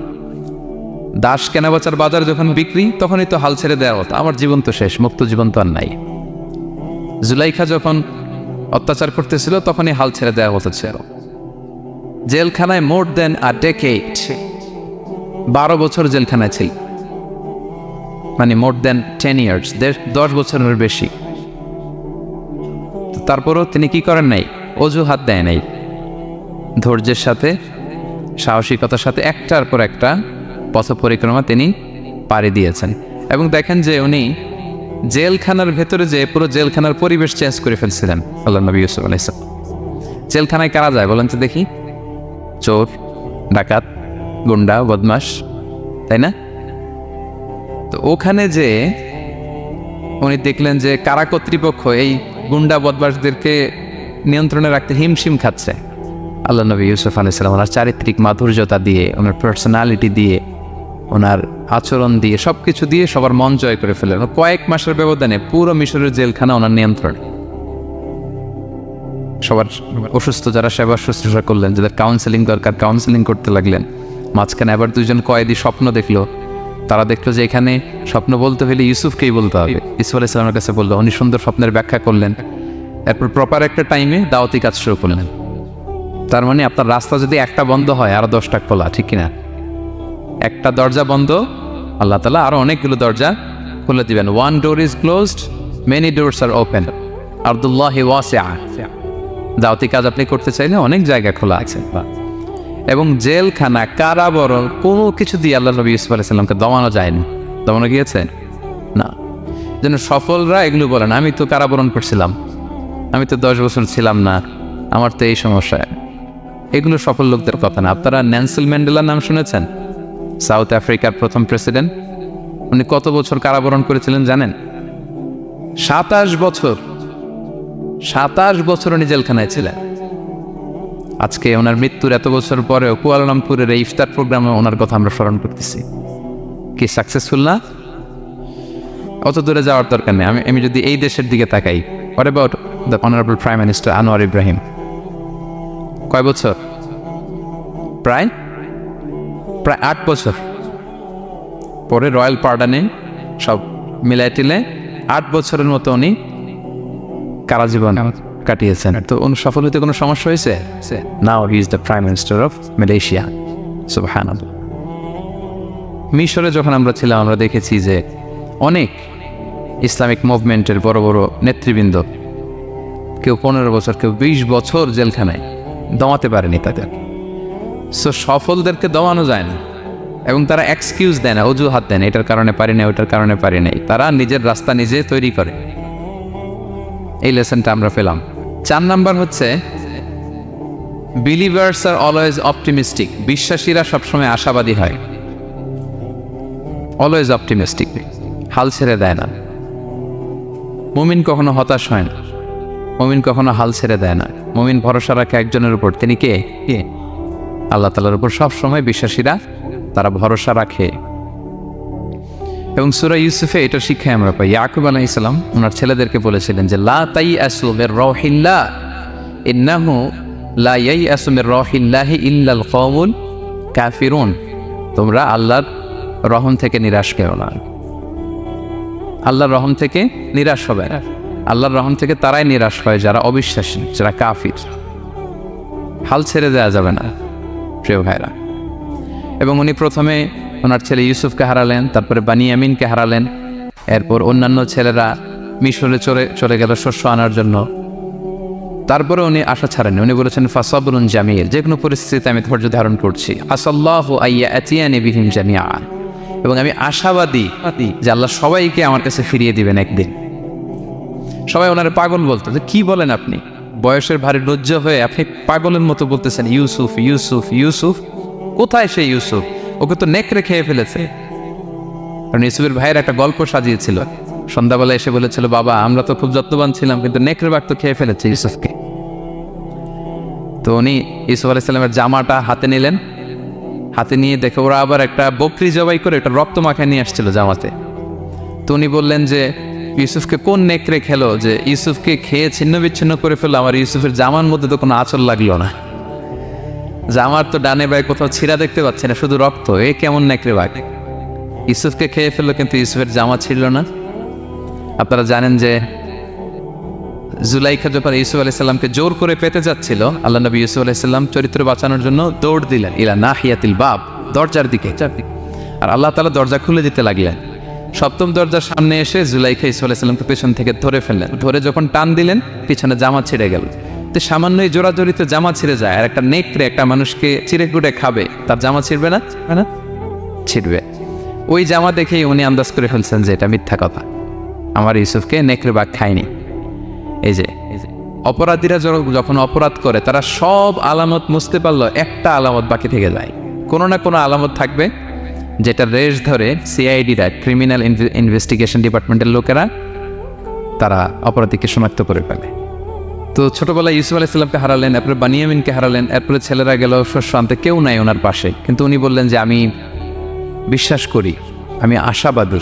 দাস কেনাবেচার বাজার যখন বিক্রি, তখনই তো হাল ছেড়ে দেওয়ার কথা, আমার জীবন তো শেষ, মুক্ত জীবন তো আর নাই। জুলাইখা যখন অত্যাচার করতেছিল, তখনই হাল ছেড়ে দেওয়া কথা ছিল। জেলখানায় মোর দেন আ ডেকেড, 12 বছর জেলখানায় ছিল, মানে মোর দেন 10 ইয়ার্স, 10 বছরের বেশি। তারপরও তিনি কি করেন নাই? অজুহাত দেয় নাই। ধৈর্যের সাথে, সাহসিকতার সাথে একটার পর একটা পথ পরিক্রমা তিনি পাড়ি দিয়েছেন। এবং দেখেন যে উনি জেলখানার ভেতরে যে পুরো জেলখানার পরিবেশ চেঞ্জ করে ফেলছিলেন আল্লাহ নবী ইউসুফ আলাইহিস সালাম। জেলখানায় কারা যায় বলেন তো দেখি? চোর, ডাকাত, গুন্ডা, বদমাশ, তাই না? তো ওখানে যে উনি দেখলেন যে কারা কর্তৃপক্ষ এই গুন্ডা বদমাশদেরকে নিয়ন্ত্রণে রাখতে হিমশিম খাচ্ছে। আল্লাহ নবী ইউসুফ আলাইহিস সালাম ওনার চারিত্রিক মাধুর্যতা দিয়ে, ওনার পার্সোনালিটি দিয়ে, ওনার আচরণ দিয়ে, সব কিছু দিয়ে সবার মন জয় করে ফেলেন। কয়েক মাসের ব্যবধানে পুরো মিশরের জেলখানা ওনার নিয়ন্ত্রণে। সবার অসুস্থ যারা সেবা শুশ্রূষা করলেন, যাদের কাউন্সেলিং দরকার কাউন্সেলিং করতে লাগলেন। মাঝখানে আবার 2জন কয়েদি স্বপ্ন দেখলো। তারা দেখলো যে এখানে স্বপ্ন বলতে হলে ইউসুফকেই বলতে হবে। ইউসুফ আলাইহিস সালামের কাছে বললো, উনি সুন্দর স্বপ্নের ব্যাখ্যা করলেন। এরপর প্রপার একটা টাইমে দাওয়াতি কাজ শুরু করলেন। তার মানে আপনার রাস্তা যদি একটা বন্ধ হয়, আরো 10টা খোলা, ঠিক কিনা? একটা দরজা বন্ধ, আল্লাহ তাআলা আরো অনেকগুলো দরজা খুলে দিবেন। One door is closed, many doors are open, আরদুল্লাহি ওয়াসিআ। দাওয়াতি কাজ আপনি করতে চাইলে অনেক জায়গা খোলা আছে। এবং জেলখানা, কারাবরণ, কোনো কিছু দিয়ে আল্লাহ নবী ইউসুফ আলাইহিস সালামকে দমানো যায়নি। দমানো গিয়েছে না। যেন সফলরা এগুলো বলেন, আমি তো কারাবরণ করছিলাম, আমি তো 10 বছর ছিলাম না, আমার তো এই সমস্যা। এগুলো সফল লোকদের কথা না। আপনারা নেলসন ম্যান্ডেলার নাম শুনেছেন? সাউথ আফ্রিকার প্রথম প্রেসিডেন্ট। উনি কত বছর কারাবরণ করেছিলেন জানেন? 27 বছর। 27 বছর উনি জেলখানায় ছিলেন। আজকে ওনার মৃত্যুর এত বছর পরেও কুয়ালালামপুরের এই ইফতার প্রোগ্রামে ওনার কথা আমরা স্মরণ করতেছি। কি সাকসেসফুল না? অত দূরে যাওয়ার দরকার নেই। আমি যদি এই দেশের দিকে তাকাই, what about the honourable prime minister Anwar Ibrahim? কয় বছর? প্রায় 8 বছর। পরে রয়্যাল পার্ডানে সব মিলাই টিলে 8 বছরের মতো উনি কারাজীবন কাটিয়েছেন। তো সফল হতে কোনো সমস্যা হয়েছে? Now he is the prime minister of Malaysia. সুবহানাল্লাহ। মিশরে যখন আমরা ছিলাম, আমরা দেখেছি যে অনেক ইসলামিক মুভমেন্টের বড় বড় নেতৃবৃন্দ, কেউ 15 বছর, কেউ 20 বছর জেলখানায়, দমাতে পারেনি তাদের। সো সফলদেরকে দমানো যায় না। এবং তারা এক্সকিউজ দেয় না, অজুহাত দেয় না, এটার কারণে পারি না, ওইটার কারণে পারি নাই। তারা নিজের রাস্তা নিজে তৈরি করে। এই লেসনটা আমরা পেলাম। 4 নাম্বার হচ্ছে, বিলিভার্স আর অলওয়েজ অপটিমিস্টিক। বিশ্বাসীরা সবসময় আশাবাদী হয়, অলওয়েজ অপটিমিস্টিক, হাল ছেড়ে দেয় না। মুমিন কখনো হতাশ হয় না, মুমিন কখনো হাল ছেড়ে দেয় না। মুমিন ভরসা রাখে একজনের উপর, তিনি কে? আল্লাহ তাআলার উপর। সবসময় বিশ্বাসীরা তারা ভরসা রাখে। এবং সূরা ইউসুফে এটা শিক্ষায় আমরা পাই, ইয়াকুব আলাইহিস সালাম ওনার ছেলেদেরকে বলেছিলেন যে লা তাইয়াসু মির রাহিল্লাহ ইন্নাহু লা ইয়াইয়াসু মির রাহিল্লাহি ইল্লাল কওমুল কাফিরুন। তোমরা আল্লাহর রহম থেকে নিরাশ পেও না। আল্লাহর রহম থেকে নিরাশ হবে না। আল্লাহর রহম থেকে তারাই নিরাশ হয় যারা অবিশ্বাসী, যারা কাফির। হাল ছেড়ে দেওয়া যাবে না প্রিয় ভাইরা। এবং উনি প্রথমে ওনার ছেলে ইউসুফকে হারালেন, তারপরে বানিয়ামিনকে হারালেন, এরপর অন্যান্য ছেলেরা মিশরে চলে গেল শস্য আনার জন্য। তারপরে উনি আশা ছাড়েননি, উনি বলেছেন ফাসাবরুন জামিল, যে কোনো পরিস্থিতিতে আমি ধৈর্য ধারণ করছি। আসাল্লাহু আইয়াতিয়ানি বিহিম জামিআ, এবং আমি আশাবাদী যে আল্লাহ সবাইকে আমার কাছে ফিরিয়ে দিবেন একদিন। সবাই ওনারে পাগল বলতো, যে কি বলেন আপনি, বয়সের ভারী লজ্জা হয়ে আপনি পাগলের মতো বলতেছেন ইউসুফ ইউসুফ ইউসুফ। কোথায় সে ইউসুফ? ওকে তো নেকড়ে খেয়ে ফেলেছে। কারণ ইউসুফের ভাইয়ের একটা গল্প সাজিয়েছিল, সন্ধ্যাবেলা এসে বলেছিল, বাবা আমরা তো খুব যত্নবান ছিলাম, কিন্তু নেকড়ে বাঘ তো খেয়ে ফেলেছে ইউসুফকে। তো উনি ইউসুফ আলাইহিস সালামের জামাটা হাতে নিলেন, হাতে নিয়ে দেখে ওরা আবার একটা বকরি জবাই করে একটা রক্ত মাখায় নিয়ে আসছিল জামাতে। তো উনি বললেন যে ইউসুফকে কোন নেকড়ে খেলো যে ইউসুফকে খেয়ে ছিন্ন বিচ্ছিন্ন করে ফেললো, আমার ইউসুফের জামার মধ্যে তো কোনো আঁচল লাগলো না, জামার তো ডানে বাই কোথাও ছিঁড়া দেখতে পাচ্ছে না, শুধু রক্ত। এ কেমন নেকড়ে বাঘ, ইউসুফকে খেয়ে ফেললো কিন্তু ইউসুফের জামা ছিঁড়ল না। আপনারা জানেন যে জুলাইখা যখন ইউসুফ আলাইহিস সালামকে জোর করে পেতে যাচ্ছিল, আল্লাহ নবী ইউসুফ আলাইহিস সালাম চরিত্র বাঁচানোর জন্য দৌড় দিলেন ইলা নাহিয়াতিল বাব, দরজার দিকে। আর আল্লাহ তাআলা দরজা খুলে দিতে লাগলেন। সপ্তম দরজার সামনে এসে জুলাইখা ইউসুফ আলাইহিস সালামকে পেছন থেকে ধরে ফেললেন। ধরে যখন টান দিলেন, পিছনে জামা ছিঁড়ে গেল। তো সামান্যই জোরাজোরিতে জামা ছিঁড়ে যায়, আর একটা নেকড়ে একটা মানুষকে চিড়ে কুটে খাবে, তার জামা ছিঁড়বে না? ছিঁড়বে। ওই জামা দেখেই উনি আন্দাজ করে ফেলছেন যে এটা মিথ্যা কথা, আমার ইউসুফকে নেকড়ে বাঘ খায়নি। এই যে অপরাধীরা যখন অপরাধ করে, তারা সব আলামত মুছতে পারলো, একটা আলামত বাকি থেকে যায়। কোনো না কোনো আলামত থাকবে যেটা রেশ ধরে সিআইডিরা, ক্রিমিনাল ইনভেস্টিগেশন ডিপার্টমেন্টের লোকেরা, তারা অপরাধীকে শনাক্ত করে ফেলে। তো ছোটবেলায় ইউসুফ আলাইহিস সালামকে হারালেন, এরপরে বানিয়ামিনকে হারালেন, এরপরে ছেলেরা গেল শস্য আনতে, কেউ নাই ওনার পাশে। কিন্তু উনি বললেন যে আমি বিশ্বাস করি, আমি আশাবাদী।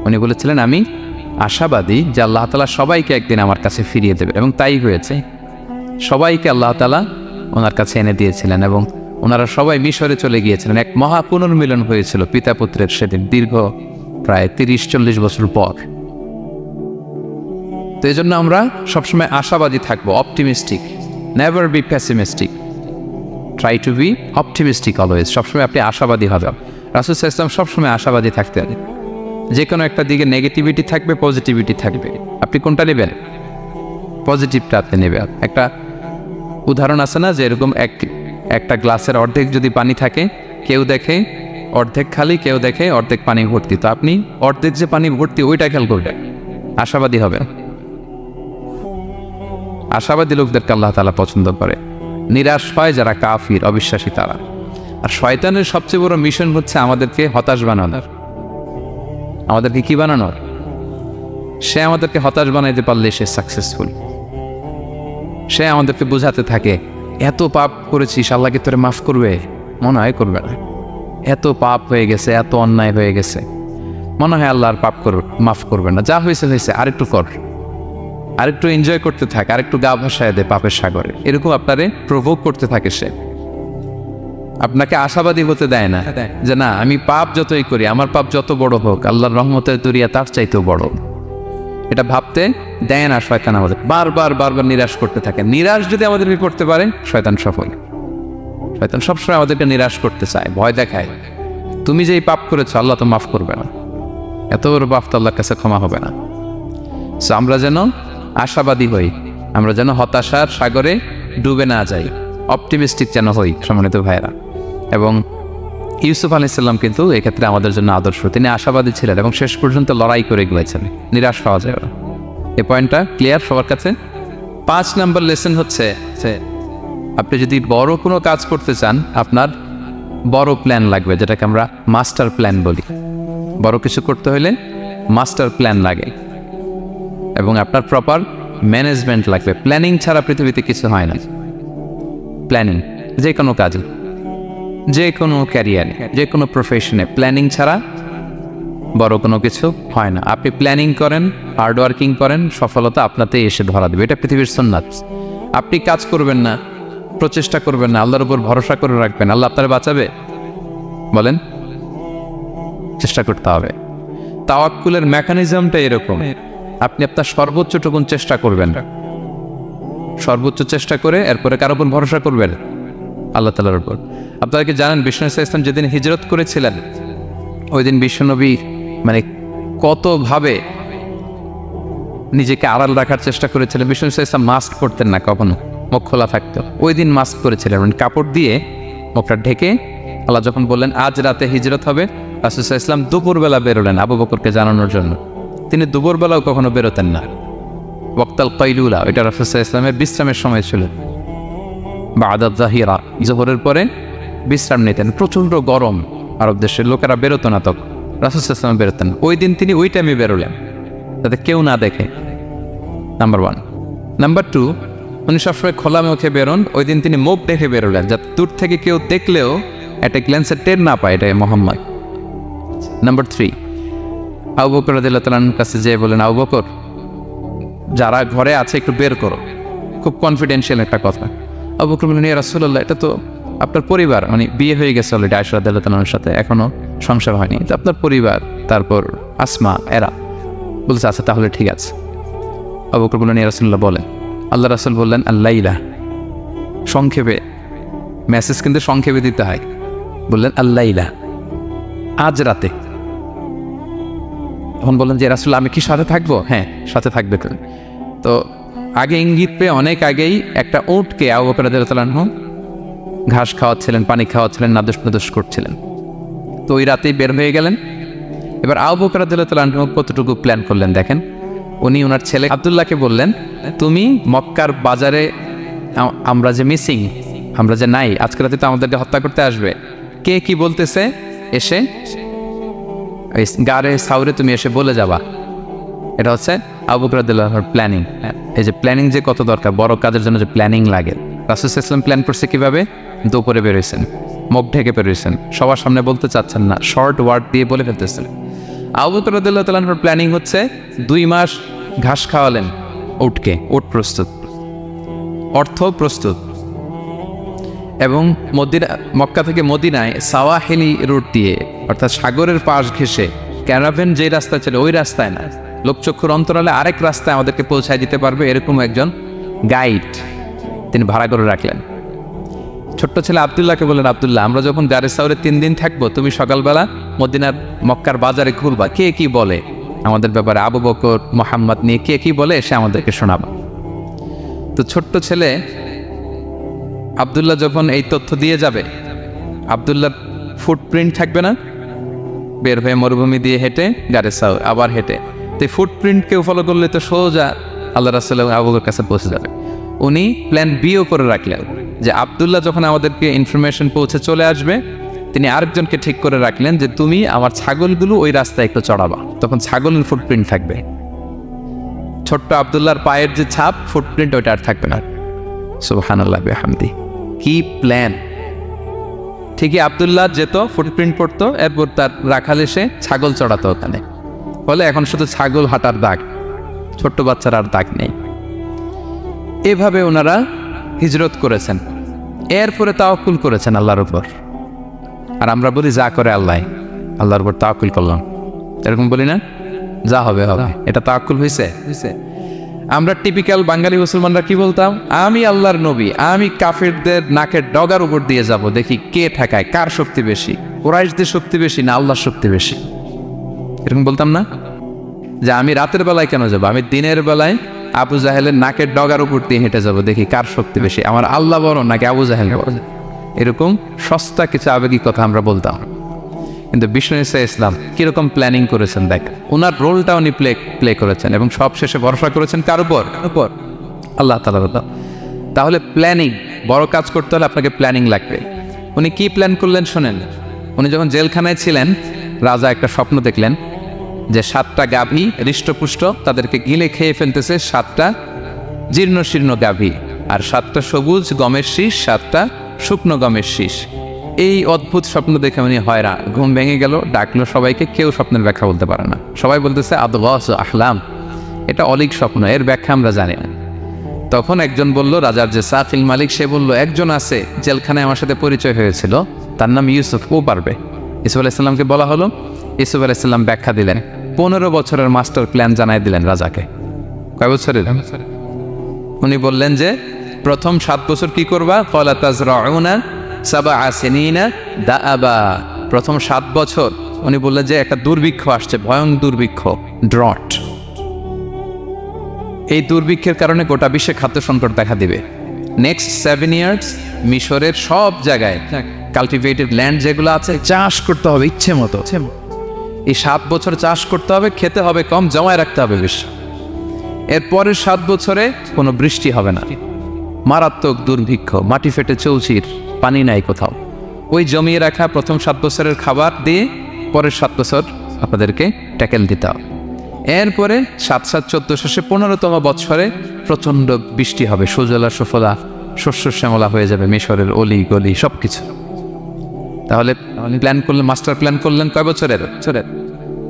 উনি বলেছিলেন আমি আশাবাদী যে আল্লাহ তাআলা সবাইকে একদিন আমার কাছে ফিরিয়ে দেবে, এবং তাই হয়েছে। সবাইকে আল্লাহ তাআলা ওনার কাছে এনে দিয়েছিলেন, এবং ওনারা সবাই মিশরে চলে গিয়েছিলেন। এক মহা পুনর্মিলন হয়েছিল পিতা পুত্রের সেদিন, দীর্ঘ প্রায় 30-40 বছর পর। তো এই জন্য আমরা সবসময় আশাবাদী থাকবো, optimistic, never be pessimistic, try to B optimistic always. সবসময় আপনি আশাবাদী হবেন। রাসূল সাল্লাল্লাহু আলাইহি ওয়াসাল্লাম সবসময় আশাবাদী থাকতেন। যে কোনো একটা দিকে নেগেটিভিটি থাকবে, পজিটিভিটি থাকবে, আপনি কোনটা নেবেন? পজিটিভটা আপনি নেবেন। একটা উদাহরণ আছে না, যে এরকম একটা গ্লাসের অর্ধেক যদি পানি থাকে, কেউ দেখে অর্ধেক খালি, কেউ দেখে অর্ধেক পানি ভর্তি, তো আপনি অর্ধেক যে পানি ভর্তি ওইটা খেয়াল করবেন, আশাবাদী হবেন। আশাবাদী লোকদেরকে আল্লাহ তাআলা পছন্দ করে। নিরাশ হয় যারা কাফির, অবিশ্বাসী তারা। আর শয়তানের সবচেয়ে বড় মিশন হচ্ছে আমাদেরকে হতাশ বানানোর। আমাদেরকে কি বানানোর? সে আমাদেরকে হতাশ বানাইতে পারলে সে সাকসেসফুল। সে আমাদেরকে বোঝাতে থাকে, এত পাপ করেছিস, আল্লাহ কি তোরে মাফ করবে? মনে হয় করবে না। এত পাপ হয়ে গেছে, এত অন্যায় হয়ে গেছে, মনে হয় আল্লাহ আর মাফ করবে না। যা হয়েছে হয়েছে, আরেকটু কর, আরেকটু এনজয় করতে থাক, আরেকটু গা ভাসায় দে পাপের সাগরে। এরকম আপনারে প্রভোগ করতে থাকে সে। আপনাকে আশাবাদী হতে দেয় না যে না, আমি পাপ যতই করি, আমার পাপ যত বড় হোক, আল্লাহর রহমতের দরিয়া তার চাইতেও বড়। এটা ভাবতে দেয় না শয়তান। আমাদের বারবার নিরাশ করতে থাকে। নিরাশ যদি আমাদেরকে করতে পারে, শয়তান সফল। শয়তান সবসময় আমাদেরকে নিরাশ করতে চায়, ভয় দেখায়। তুমি যেই পাপ করেছো, আল্লাহ তো মাফ করবে না, এত বড় পাপ তো আল্লাহর কাছে ক্ষমা হবে না। সো আমরা যেন আশাবাদী হই, আমরা যেন হতাশার সাগরে ডুবে না যাই, অপটিমিস্টিক যেন হই সম্মানিত ভাইয়েরা। এবং ইউসুফ আলাইহিস সালাম কিন্তু এক্ষেত্রে আমাদের জন্য আদর্শ। তিনি আশাবাদী ছিলেন এবং শেষ পর্যন্ত লড়াই করে গিয়েছেন, নিরাশ পাওয়া যায় না। এই পয়েন্টটা ক্লিয়ার সবার কাছে? 5 নম্বর লেসন হচ্ছে, আপনি যদি বড় কোনো কাজ করতে চান, আপনার বড় প্ল্যান লাগবে, যেটাকে আমরা মাস্টার প্ল্যান বলি। বড় কিছু করতে হলে মাস্টার প্ল্যান লাগে, এবং আপনার প্রপার ম্যানেজমেন্ট লাগবে। প্ল্যানিং ছাড়া পৃথিবীতে কিছু হয় না। প্ল্যানিং যে কোনো কাজ, যে কোনো ক্যারিয়ারে, যে কোনো প্রফেশনে প্ল্যানিং ছাড়া বড় কোনো কিছু হয় না। আপনি প্ল্যানিং করেন, হার্ডওয়ার্কিং করেন, সফলতা আপনাতেই এসে ধরা দেবে। এটা পৃথিবীর সুন্নাত। আপনি কাজ করবেন না, প্রচেষ্টা করবেন না, আল্লাহর উপর ভরসা করে রাখবেন, আল্লাহ আপনার বাঁচাবে? বলেন, চেষ্টা করতে হবে। তাওয়াক্কুলের মেকানিজমটা এরকম, আপনি আপনার সর্বোচ্চটুকুন চেষ্টা করবেন, সর্বোচ্চ চেষ্টা করে এরপরে কার উপর ভরসা করবেন? আল্লাহ তাআলার উপর। আপনারা কি জানেন বিষ্ণু ইসলাম যেদিন হিজরত করেছিলেন, ওই দিন বিশ্বনবী মানে কতভাবে নিজেকে আড়াল রাখার চেষ্টা করেছিলেন। বিষ্ণু ইসলাম মাস্ক পরতেন না, কখনো মুখ খোলা থাকতো। ওই দিন মাস্ক করেছিলেন, মানে কাপড় দিয়ে মুখটা ঢেকে। আল্লাহ যখন বললেন আজ রাতে হিজরত হবে, রাসূল সাল্লাল্লাহু আলাইহি ওয়াসাল্লাম দুপুরবেলা বেরোলেন আবু বকরকে জানানোর জন্য। তিনি দুপুরবেলাও কখনো বেরোতেন না। ওয়াক্তাল কাইলুলা, এটা রাসূল সাল্লাল্লাহু আলাইহি ওয়াসাল্লামের বিশ্রামের সময় ছিল। বাদাত জাহিরা, জোহরের পরে বিশ্রাম নিতেন। প্রচণ্ড গরম, আরব দেশের লোকেরা বেরোতো না তখন, রাসূল সাল্লাল্লাহু আলাইহি ওয়াসাল্লাম বেরোতেন। ওই দিন তিনি ওই টাইমে বেরোলেন যাতে কেউ না দেখে, নাম্বার 1। নাম্বার 2, উনি সবসময় খোলা মুখে বেরোন, ওই দিন তিনি মুখ দেখে বেরোলেন যাতে দূর থেকে কেউ দেখলেও একটা গ্ল্যান্সে টের না পায় এটা মোহাম্মদ। নাম্বার 3, আবু বকর রাদিয়াল্লাহু তাআলার কাছে যেয়ে বলেন, আবু বকর যারা ঘরে আছে একটু বের করো, খুব কনফিডেন্সিয়াল একটা কথা। আবু বকর বললেন, ইয়া রাসূলুল্লাহ, এটা তো আপনার পরিবার, মানে বিয়ে হয়ে গেছে অলরেডি আয়েশা রাদিয়াল্লাহু তাআলার সাথে, এখনো সংসার হয়নি, তো আপনার পরিবার, তারপর আসমা, এরা। বলছে আচ্ছা তাহলে ঠিক আছে। আবু বকর বললেন, ইয়া রাসূলুল্লাহ বলেন। আল্লাহ রাসূল বললেন, আল্লাইলা, সংক্ষেপে, মেসেজ কিন্তু সংক্ষেপে দিতে হয়। বললেন আল্লাইলা, আজ রাতে। তখন বললেন যে রাসূল আমি কি সাথে থাকবো? হ্যাঁ সাথে থাকবে। তো আগে ইঙ্গিত পেয়ে অনেক আগেই একটা উটকে আবু বকর রাদিয়াল্লাহু তাআলা আনহু ঘাস খাওয়াচ্ছিলেন, পানি খাওয়াচ্ছিলেন, নাদুস করছিলেন। তো ওই রাতেই বের হয়ে গেলেন। এবার আবু বকর রাদিয়াল্লাহু তাআলা আনহু কতটুকু প্ল্যান করলেন দেখেন। উনি ওনার ছেলে আব্দুল্লাহকে বললেন, তুমি মক্কার বাজারে আমরা যে মিসিং, আমরা যে নাই, আজকে রাতে তো আমাদেরকে হত্যা করতে আসবে, কে কি বলতেছে এসে গারে সাউরে তুমি এসে বলে যাবা। এটা হচ্ছে আবু বকর রাদিয়াল্লাহু আনহুর প্ল্যানিং। এই যে প্ল্যানিং যে কত দরকার, বড় কাজের জন্য যে প্ল্যানিং লাগে। রাসূল সাল্লাল্লাহু আলাইহি ওয়াসাল্লাম প্ল্যান করছে কিভাবে? দুপুরে বেরোয়েছেন, মুখ ঢেকে বেরোয়েছেন, সবার সামনে বলতে চাচ্ছেন না, শর্ট ওয়ার্ড দিয়ে বলে ফেলতেছেন। আবু বকর রাদিয়াল্লাহু তাআলা আনহুর প্ল্যানিং হচ্ছে 2 মাস ঘাস খাওয়ালেন উটকে, উট প্রস্তুত, অর্থ প্রস্তুত, এবং মক্কা থেকে মদিনায় সাওয়াহিলি রুট দিয়ে, অর্থাৎ সাগরের পাশ ঘেঁষে ক্যারাভেন যে রাস্তা ছিল ওই রাস্তায় না, লোকচক্ষুর অন্তরালে আরেক রাস্তায় আমাদেরকে পৌঁছায় দিতে পারবে এরকম একজন গাইড তিনি ভাড়া করে রাখলেন। ছোট্ট ছেলে আব্দুল্লাহকে বললেন, আব্দুল্লাহ আমরা যখন গারে সাউরে 3 দিন থাকবো, তুমি সকালবেলা মদিনার মক্কার বাজারে ঘুরবা, কে কি বলে আমাদের ব্যাপারে, আবু বকর মুহাম্মদ নিয়ে কে কি বলে সে আমাদেরকে শোনাবা। তো ছোট্ট ছেলে আব্দুল্লাহ যখন এই তথ্য দিয়ে যাবে, আব্দুল্লাহর ফুটপ্রিন্ট থাকবে না, বের হয়ে মরুভূমি দিয়ে হেঁটে গারে সাউ আবার হেঁটে, তো এই ফুটপ্রিন্টকেও ফলো করলে তো সোজা আল্লাহ রাসূল এবং আবু বকরের কাছে পৌঁছে যাবে। উনি প্ল্যান বিও করে রাখলেন যে আব্দুল্লাহ যখন আমাদেরকে ইনফরমেশন পৌঁছে চলে আসবে, তিনি আরেকজনকে ঠিক করে রাখলেন যে তুমি আমার ছাগলগুলো ওই রাস্তায় একটু চড়াবা, তখন ছাগলের ফুটপ্রিন্ট থাকবে, ছোট্ট আব্দুল্লাহর পায়ের যে ছাপ ফুটপ্রিন্ট ওইটা আর থাকবে না। সুবহানাল্লাহ বিহামদি, কি প্ল্যান! ঠিকই আব্দুল্লাহ যেত, ফুটপ্রিন্ট পড়তো, এরপর তার রাখাল এসে ছাগল চড়াতো ওখানে, ফলে এখন শুধু ছাগল হাঁটার দাগ, ছোট্ট বাচ্চার আর দাগ নেই। এভাবে ওনারা হিজরত করেছেন, এরপরে তাওয়াক্কুল করেছেন আল্লাহর উপর। আর আমরা বলি যা করে আল্লাহ, আল্লাহর উপর তাওয়াক্কুল করলাম, এরকম বলি না? যা হবে হবে, এটা তাওয়াক্কুল হয়েছে? আমরা টিপিক্যাল বাঙালি মুসলমানরা কি বলতাম? আমি আল্লাহর নবী, আমি কাফেরদের নাকের ডগার উপর দিয়ে যাব, দেখি কে ঠেকায়, কার শক্তি বেশি, কুরাইশদের শক্তি বেশি না আল্লাহর শক্তি বেশি, এরকম বলতাম না? যে আমি রাতের বেলায় কেন যাব, আমি দিনের বেলায় আবু জাহেলের নাকের ডগার উপর দিয়ে হেঁটে যাব, দেখি কার শক্তি বেশি, আমার আল্লাহ বড় নাকি আবু জাহেল বড়। এরকম সস্তা কিছু আবেগিক কথা আমরা বলতাম। কিন্তু বিষ্ণু ইসলাম কিরকম প্ল্যানিং করেছেন দেখ, ওনার রোলটা উনি প্লে করেছেন এবং সব শেষে ভরসা করেছেন কার উপর? আল্লাহ তাআলা। তাহলে প্ল্যানিং, বড় কাজ করতে হলে আপনাকে প্ল্যানিং লাগবে। উনি কি প্ল্যান করলেন শোনেন। উনি যখন জেলখানায় ছিলেন, রাজা একটা স্বপ্ন দেখলেন যে 7টা গাভী হৃষ্টপুষ্ট, তাদেরকে গিলে খেয়ে ফেলতেছে 7টা জীর্ণ শীর্ণ গাভী, আর 7টা সবুজ গমের শীষ, 7টা শুকনো গমের শীষ। এই অদ্ভুত স্বপ্ন দেখে উনি হয়রান, ঘুম ভেঙে গেল, ডাকলো সবাইকে, কেউ স্বপ্নের ব্যাখ্যা বলতে পারে না। সবাই বলতেছে আদগাস আহলাম, এটা অলীক স্বপ্ন, এর ব্যাখ্যা আমরা জানি না। তখন একজন বলল, রাজার যে সাকিল মালিক, সে বলল একজন আছে জেলখানায় আমার সাথে পরিচয় হয়েছিল, তার নাম ইউসুফ, ও পারবে। ইউসুফ আলাইসাল্লামকে বলা হলো, ইউসুফ আলাইসাল্লাম ব্যাখ্যা দিলেন, 15 বছরের মাস্টার প্ল্যান জানাই দিলেন রাজাকে। কয় বছরের? উনি বললেন যে প্রথম 7 বছর কি করবা, ক্বালা তাজরাউনা সাবআ সিনিনা দাআবা, প্রথম 7 বছর উনি বললেন যে একটা দুর্ভিক্ষ আসছে, ভয়ঙ্কর দুর্ভিক্ষ, ড্রট। এই দুর্ভিক্ষের কারণে গোটা বিশ্বে খাদ্য সংকট দেখা দিবে। নেক্সট 7 ইয়ার্স মিশরের সব জায়গায় কাল্টিভেটেড ল্যান্ড যেগুলো আছে চাষ করতে হবে ইচ্ছে মতো। এই 7 বছর চাষ করতে হবে, খেতে হবে কম, জমায় রাখতে হবে বেশি। এর পরের 7 বছরে কোনো বৃষ্টি হবে না, মারাত্মক দুর্ভিক্ষ, মাটি ফেটে চৌচির, পানি নাই কোথাও। ওই জমিয়ে রাখা প্রথম 7 বছরের খাবার দিয়ে পরের 7 বছর আপনাদেরকে ট্যাকেল দিতে হবে। এরপরে 7 14 শেষে 15তম বৎসরে প্রচণ্ড বৃষ্টি হবে, সুজলা সুফলা, শস্য শ্যামলা হয়ে যাবে মিশরের অলি গলি সব কিছু। তাহলে প্ল্যান করলেন, মাস্টার প্ল্যান করলেন কয় বছরের?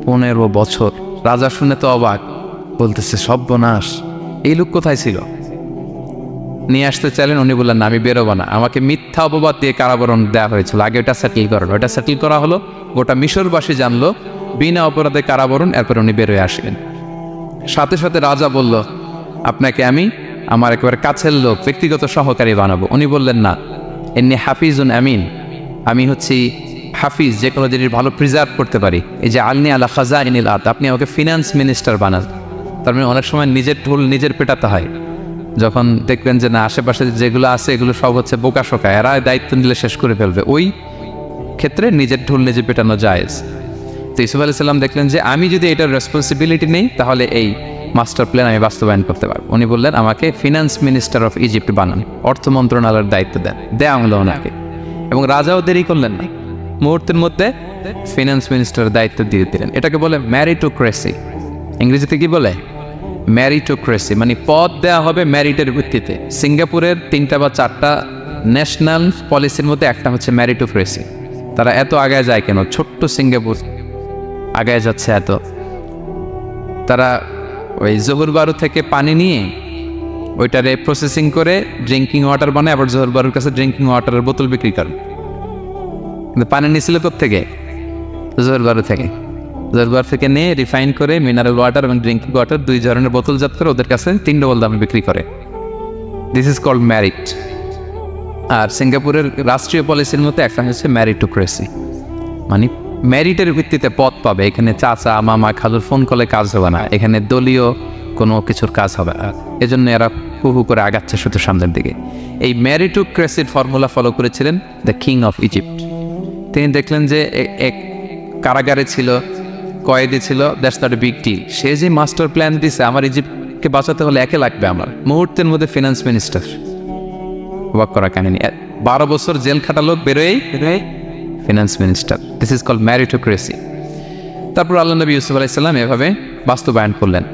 15 বছর। রাজা শুনে তো অবাক, বলতেছে সর্বনাশ, এই লোক কোথায় ছিল? নিয়ে আসতে চাইলেন, উনি বললেন না, আমি বেরোবো না, আমাকে মিথ্যা অপবাদ দিয়ে কারাবরণ দেওয়া হয়েছিল, আগে ওটা সেটেল করানো। ওটা সেটেল করা হলো, গোটা মিশরবাসী জানলো, বিনা অপরাধে কারাবরণ। এরপর উনি বেরোয় আসলেন। সাথে সাথে রাজা বলল, আপনাকে আমি আমার একেবারে কাছের লোক, ব্যক্তিগত সহকারী বানাবো। উনি বললেন না, এমনি হাফিজুন আমিন, আমি হচ্ছি হাফিজ, যে কোনো জিনিস ভালো প্রিজার্ভ করতে পারি। এই যে আলনি আলা খাজাইনিল আরদ, আপনি আমাকে ফিনান্স মিনিস্টার বানান। তার মানে অনেক সময় নিজের ঢোল নিজের পেটাতে হয়। যখন দেখবেন যে না, আশেপাশে যেগুলো আছে এগুলো সব হচ্ছে বোকা শোকা, এরা দায়িত্ব নিলে শেষ করে ফেলবে, ওই ক্ষেত্রে নিজের ঢোল নিজে পেটানো জায়েজ। তো ইউসুফ আলাইহিস সালাম দেখলেন যে আমি যদি এটার রেসপন্সিবিলিটি নেই, তাহলে এই মাস্টার প্ল্যান আমি বাস্তবায়ন করতে পারবো। উনি বললেন, আমাকে ফিনান্স মিনিস্টার অফ ইজিপ্ট বানান, অর্থ মন্ত্রণালয়ের দায়িত্ব দেন। দেয়া হলো ওনাকে, এবং রাজাও দেরি করলেন না, মুহূর্তের মধ্যে ফিনান্স মিনিস্টারের দায়িত্ব দিয়ে দিলেন। এটাকে বলে ম্যারিটোক্রেসি। ইংরেজিতে কি বলে? ম্যারিটোক্রেসি, মানে পদ দেওয়া হবে ম্যারিটের ভিত্তিতে। সিঙ্গাপুরের 3টা বা 4টা ন্যাশনাল পলিসির মধ্যে একটা হচ্ছে ম্যারিটোক্রেসি। তারা এত আগায় যায় কেন? ছোট্ট সিঙ্গাপুর আগায় যাচ্ছে এত। তারা ওই জহুর বারু থেকে পানি নিয়ে ওইটারে প্রসেসিং করে ড্রিঙ্কিং ওয়াটার বানায়, আবার জহুর বারুর কাছে ড্রিঙ্কিং ওয়াটারের বোতল বিক্রি করে। কিন্তু পানি নিয়েছিল কোত্থেকে? জহুর বারু থেকে। জহুর বারু থেকে নিয়ে রিফাইন করে মিনারেল ওয়াটার এবং ড্রিঙ্কিং ওয়াটার 2 ধরনের বোতলজাত করে ওদের কাছে 3 ডবল দামে বিক্রি করে। This is called merit. আর সিঙ্গাপুরের রাষ্ট্রীয় পলিসির মধ্যে একটা হচ্ছে ম্যারিটোক্রেসি, মানে ম্যারিটের ভিত্তিতে পদ পাবে। এখানে চাচা মামা খালুর ফোন কলে কাজ হবে না, এখানে দলীয় কোনো কিছুর কাজ হবে না। এজন্য এরা হু করে আগাচ্ছে শুধু সামনের দিকে। এই ম্যারিটোক্রেসির ফর্মুলা ফলো করেছিলেন দ্য কিং অফ ইজিপ্ট। তিনি দেখলেন যে এক কারাগারে ছিল, কয়েদি ছিল, that's not a big deal. সে যে মাস্টার প্ল্যান দিছে, আমার ইজিপ্টকে বাঁচাতে হলে একে লাগবে আমার। মুহূর্তের মধ্যে ফিনান্স মিনিস্টার। অবাক করা কাহিনী। 12 বছর জেল খাটা লোক বেরোয় finance minister. This is called meritocracy. তারপর আল্লাহ নবী ইউসুফ আলাইহিস সালাম এভাবে বাস্তবায়ন করলেন।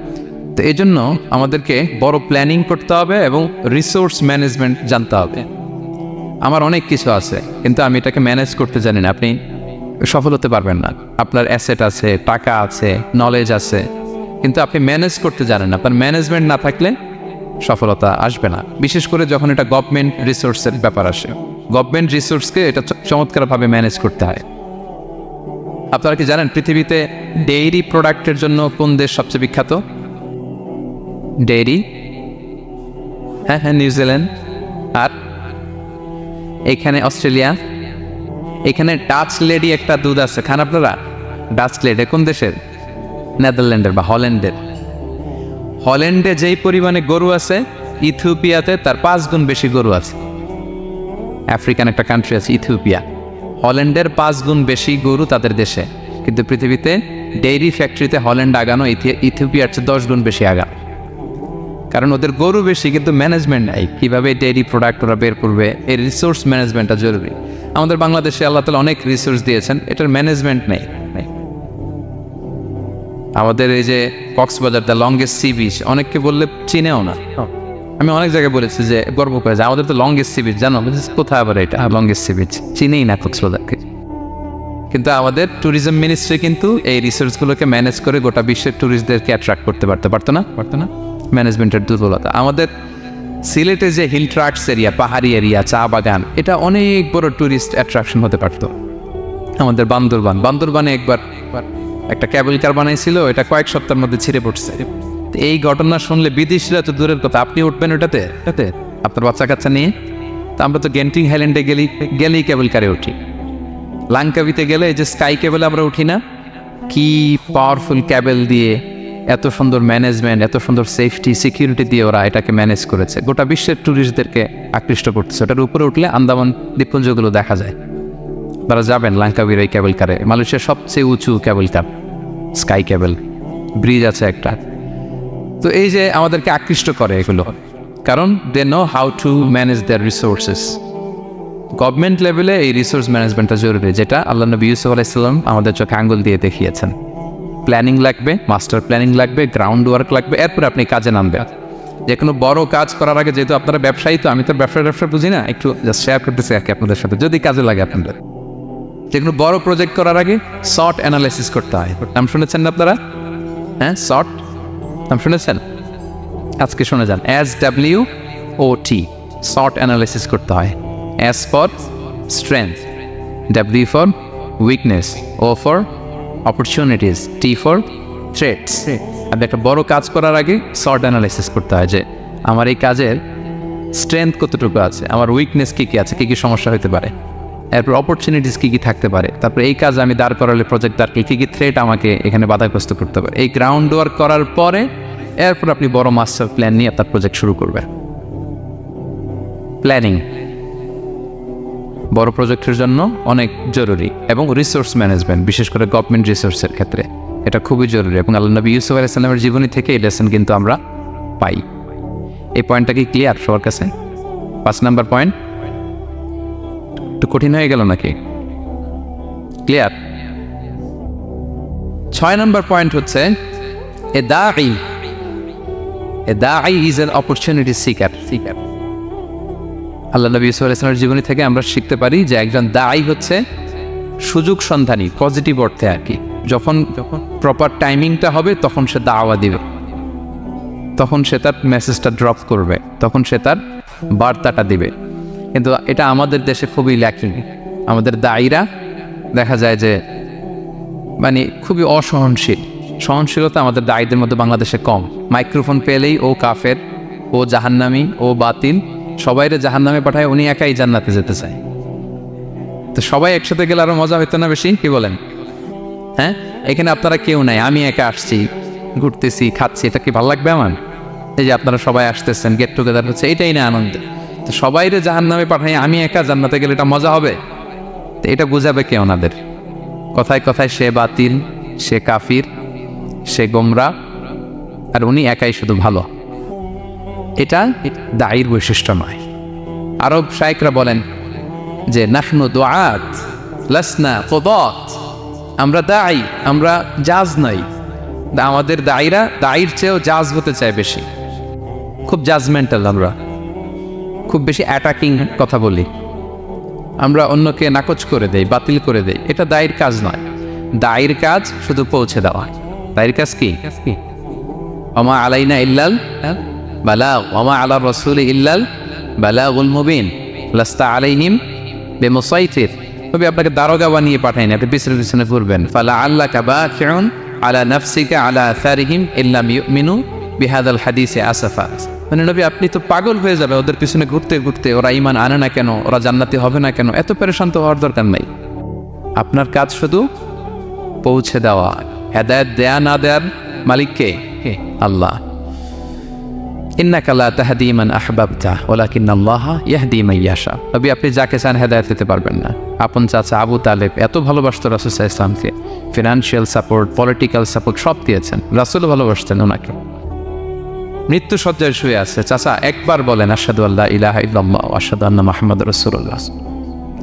তো এই জন্য আমাদেরকে বড় প্ল্যানিং করতে হবে এবং রিসোর্স ম্যানেজমেন্ট জানতে হবে। আমার অনেক কিছু আছে, কিন্তু আমি এটাকে ম্যানেজ করতে জানি না, আপনি সফল হতে পারবেন না। আপনার অ্যাসেট আছে, টাকা আছে, নলেজ আছে, কিন্তু আপনি ম্যানেজ করতে জানেন না। আপনার ম্যানেজমেন্ট না থাকলে সফলতা আসবে না। বিশেষ করে যখন এটা গভর্নমেন্ট রিসোর্সের ব্যাপার আসে, গভর্নমেন্ট রিসোর্সকে এটা চমৎকারভাবে ম্যানেজ করতে হয়। আপনারা কি জানেন পৃথিবীতে ডেইরি প্রোডাক্টের জন্য কোন দেশ সবচেয়ে বিখ্যাত? ডেইরি? হ্যাঁ, নিউজিল্যান্ড। আর এখানে অস্ট্রেলিয়া। এখানে ডাচ লেডি একটা দুধ আছে, খান আপনারা? ডাচ লেডি কোন দেশের? নেদারল্যান্ডের বা হল্যান্ডের। হল্যান্ডে যেই পরিমাণে গরু আছে, ইথিওপিয়াতে তার 5 গুণ বেশি গরু আছে। আফ্রিকান একটা কান্ট্রি আছে ইথিওপিয়া, হল্যান্ডের 5 গুণ বেশি গরু তাদের দেশে। কিন্তু পৃথিবীতে ডেইরি ফ্যাক্টরিতে হল্যান্ড আগানো ইথিওপিয়ার চেয়ে 10 গুণ বেশি আগানো। কারণ ওদের গরু বেশি, কিন্তু ম্যানেজমেন্ট নাই। কীভাবে ডেইরি প্রোডাক্ট ওরা বের করবে, এই রিসোর্স ম্যানেজমেন্টটা জরুরি। আমাদের বাংলাদেশে আল্লাহ তাআলা অনেক রিসোর্স দিয়েছেন, এটার ম্যানেজমেন্ট নেই। আমাদের এই যে Cox's Bazar the longest sea beach, অনেককে বললে চিনেও না। আমি অনেক জায়গায় বলেছি যে গর্ব করে যে আমাদের তো লংগেস্ট সি বিচ, জানো কোথায় আবার এটা লংগেস্ট সি বিচ, চিনেই না কক্সবাজারকে। কিন্তু আমাদের ট্যুরিজম মিনিস্ট্রি কিন্তু এই রিসোর্সগুলোকে ম্যানেজ করে গোটা বিশ্বের ট্যুরিস্টদেরকে অ্যাট্রাক্ট করতে পারতো না ম্যানেজমেন্টের দুর্বলতা। আমাদের সিলেটে যে হিল ট্রাক্টস এরিয়া, পাহাড়ি এরিয়া, চা বাগান, এটা অনেক বড় ট্যুরিস্ট অ্যাট্রাকশন হতে পারতো। আমাদের বান্দরবানে একবার একটা ক্যাবল কার বানাইছিল, এটা কয়েক সপ্তাহের মধ্যে ছিঁড়ে পড়ছে। এই ঘটনা শুনলে বিদেশিরা তো দূরের কথা, আপনি উঠবেন ওটাতে আপনার বাচ্চা কাচ্চা নিয়ে? তা আমরা তো গেন্টিং হাইল্যান্ডে গেলেই ক্যাবল কারে উঠি, লাঙ্কাবিতে গেলে এই যে স্কাই কেবল আমরা উঠি না, কি পাওয়ারফুল ক্যাবেল দিয়ে এত সুন্দর ম্যানেজমেন্ট, এত সুন্দর সেফটি সিকিউরিটি দিয়ে ওরা এটাকে ম্যানেজ করেছে, গোটা বিশ্বের ট্যুরিস্টদেরকে আকৃষ্ট করতেছে। ওটার উপরে উঠলে আন্দামান দ্বীপপুঞ্জগুলো দেখা যায়। তারা যাবেন লাঙ্কাবির এই ক্যাবেল কারে, মালয়েশিয়ার সবচেয়ে উঁচু ক্যাবেল কার, স্কাই কেবল ব্রিজ আছে একটা। তো এই যে আমাদেরকে আকৃষ্ট করে এগুলো, কারণ they know how to manage their resources. Government লেভেলে এই রিসোর্স ম্যানেজমেন্টটা জরুরি, যেটা আল্লাহ নবী ইউসুফ আলাইহিস সালাম আমাদের চোখে আঙ্গুল দিয়ে দেখিয়েছেন। প্ল্যানিং লাগবে, মাস্টার প্ল্যানিং লাগবে, গ্রাউন্ড ওয়ার্ক লাগবে, এরপরে আপনি কাজে নামবেন। যে কোনো বড় কাজ করার আগে, যেহেতু আপনারা ব্যবসায়ী, তো আমি তো ব্যবসা বুঝি না, একটু জাস্ট শেয়ার করতেছি আর কি আপনাদের সাথে, যদি কাজে লাগে আপনাদের। যে কোনো বড় প্রজেক্ট করার আগে শর্ট অ্যানালাইসিস করতে হয়। নাম শুনেছেন না আপনারা? হ্যাঁ, শর্ট নাম শুনেছেন? আজকে শুনে যান, SWOT, শর্ট অ্যানালাইসিস করতে হয়। S for strength, W for weakness, O for opportunities, T for threats. আপনি একটা বড় কাজ করার আগে শর্ট অ্যানালাইসিস করতে হয় যে আমার এই কাজের স্ট্রেংথ কতটুকু আছে, আমার উইকনেস কী কী আছে, কী কী সমস্যা হতে পারে, এরপর অপরচুনিটিস কী কী থাকতে পারে, তারপর এই কাজ আমি দাঁড় করালে, প্রজেক্ট দাঁড় করলে কী কী থ্রেট আমাকে এখানে বাধাগ্রস্ত করতে পারে। এই গ্রাউন্ড ওয়ার্ক করার পরে এরপর আপনি বড় মাস্টার প্ল্যান নিয়ে আপনার প্রজেক্ট শুরু করবেন। প্ল্যানিং বড় প্রজেক্টের জন্য অনেক জরুরি, এবং রিসোর্স ম্যানেজমেন্ট, বিশেষ করে গভর্নমেন্ট রিসোর্সের ক্ষেত্রে এটা খুবই জরুরি। এবং আল্লাহ নবী ইউসুফ আলাইহিস সালামের জীবনী থেকে এই লেসন কিন্তু আমরা পাই। এই পয়েন্টটা কি ক্লিয়ার সবার কাছে? 5 নাম্বার পয়েন্ট একটু কঠিন হয়ে গেল নাকি? ক্লিয়ার? 6 নাম্বার পয়েন্ট হচ্ছে এ দাঈ ইজ অ্যান অপরচুনিটি সিকার। আল্লাহ নবী ইউসুফ আলাইহিস সালামের জীবনী থেকে আমরা শিখতে পারি যে একজন দাঈ হচ্ছে সুযোগ সন্ধানী, পজিটিভ অর্থে আর কি। যখন প্রপার টাইমিংটা হবে তখন সে দাওয়া দিবে, তখন সে তার মেসেজটা ড্রপ করবে, তখন সে তার বার্তাটা দিবে। কিন্তু এটা আমাদের দেশে খুবই ল্যাকিং। আমাদের দায়ীরা দেখা যায় যে মানে খুবই অসহনশীল, সহনশীলতা আমাদের দায়ীদের মধ্যে বাংলাদেশে কম। মাইক্রোফোন পেলেই ও কাফের, ও জাহান্নামী, ও বাতিল, সবাইরে জাহান্নামে পাঠায়, উনি একাই জান্নাতে যেতে চায়। তো সবাই একসাথে গেলে আরো মজা হইতো না বেশি? কি বলেন? হ্যাঁ, এখানে আপনারা কেউ নাই, আমি একা আসছি, ঘুরতেছি, খাচ্ছি, এটা কি ভালো লাগবে আমার? এই যে আপনারা সবাই আসতেছেন, গেট টুগেদার হচ্ছে, এটাই না আনন্দ। তো সবাইরে জাহান্নামে পাঠাই, আমি একা জান্নাতে গেলে এটা মজা হবে? তো এটা বুঝাবে কে ওনাদের? কথায় কথায় সে বাতিল, সে কাফির, সে গোমরা, আর উনি একাই শুধু ভালো। এটা দায়ীর বৈশিষ্ট্য নয়। আরব শায়েখরা বলেন যে নাহনু দুআত লাসনা কুদাত, আমরা দায়ী, আমরা জাজ নই। আমাদের দায়ীরা দায়ীর চেয়েও জাজ হতে চায় বেশি, খুব জাজমেন্টাল, আমরা খুব বেশি অ্যাটাকিং কথা বলি, আমরা অন্যকে নাকচ করে দেই, বাতিল করে দেই। এটা দায়ীর কাজ নয়। দায়ীর কাজ শুধু পৌঁছে দেওয়া। দায়ীর কাজ কি? ওমা আলাইনা ইল্লাল বালাগ ওমা আলা রাসূলি ইল্লাল বালাগুল মুবিন লাস্তা আলাইহিম বিমুসাইতির। তবে আপনাকে দারোগা বানিয়ে পাঠাইনি, আপনি পিছনে পিছনে ঘুরবেন। ফালা আল্লাকা বাকিউন আলা নাফসিকা আলা আসারিহিম ইল্লাম ইউমিনু বিহাদাল হাদিসে আসাফা। মানে নবী, আপনি তো পাগল হয়ে যাবে ওদের পিছনে ঘুরতে ঘুরতে, ওরা ঈমান আনে না কেন, ওরা জান্নাতি হবে না কেন, এত পেরেশান তো হওয়ার দরকার নাই। আপনার কাজ শুধু পৌঁছে দেওয়া। হেদায়েত দেয়া না দেয়ার মালিক কে? আল্লাহ। ইন্নাকা লা তাহদি মান আহবাবতা ওয়ালাকিন্নাল্লাহা ইয়াহদি মান ইয়াশা। নবী, আপনি যাকে চান হেদায়েত দিতে পারবেন না। আপন চাচা আবু তালেব এত ভালোবাসতো রাসূল সাল্লাল্লাহু আলাইহি ওয়াসাল্লামকে, ফিনান্সিয়াল সাপোর্ট, পলিটিক্যাল সাপোর্ট সব দিয়েছেন। রাসূল ভালোবাসতেন ওনাকে। মৃত্যু সজ্জায় শুয়ে আছে, চাচা একবার বলেন আশহাদু আল্লা ইলাহা ইল্লাল্লাহ ওয়া আশহাদু আন্না মুহাম্মাদুর রাসূলুল্লাহ,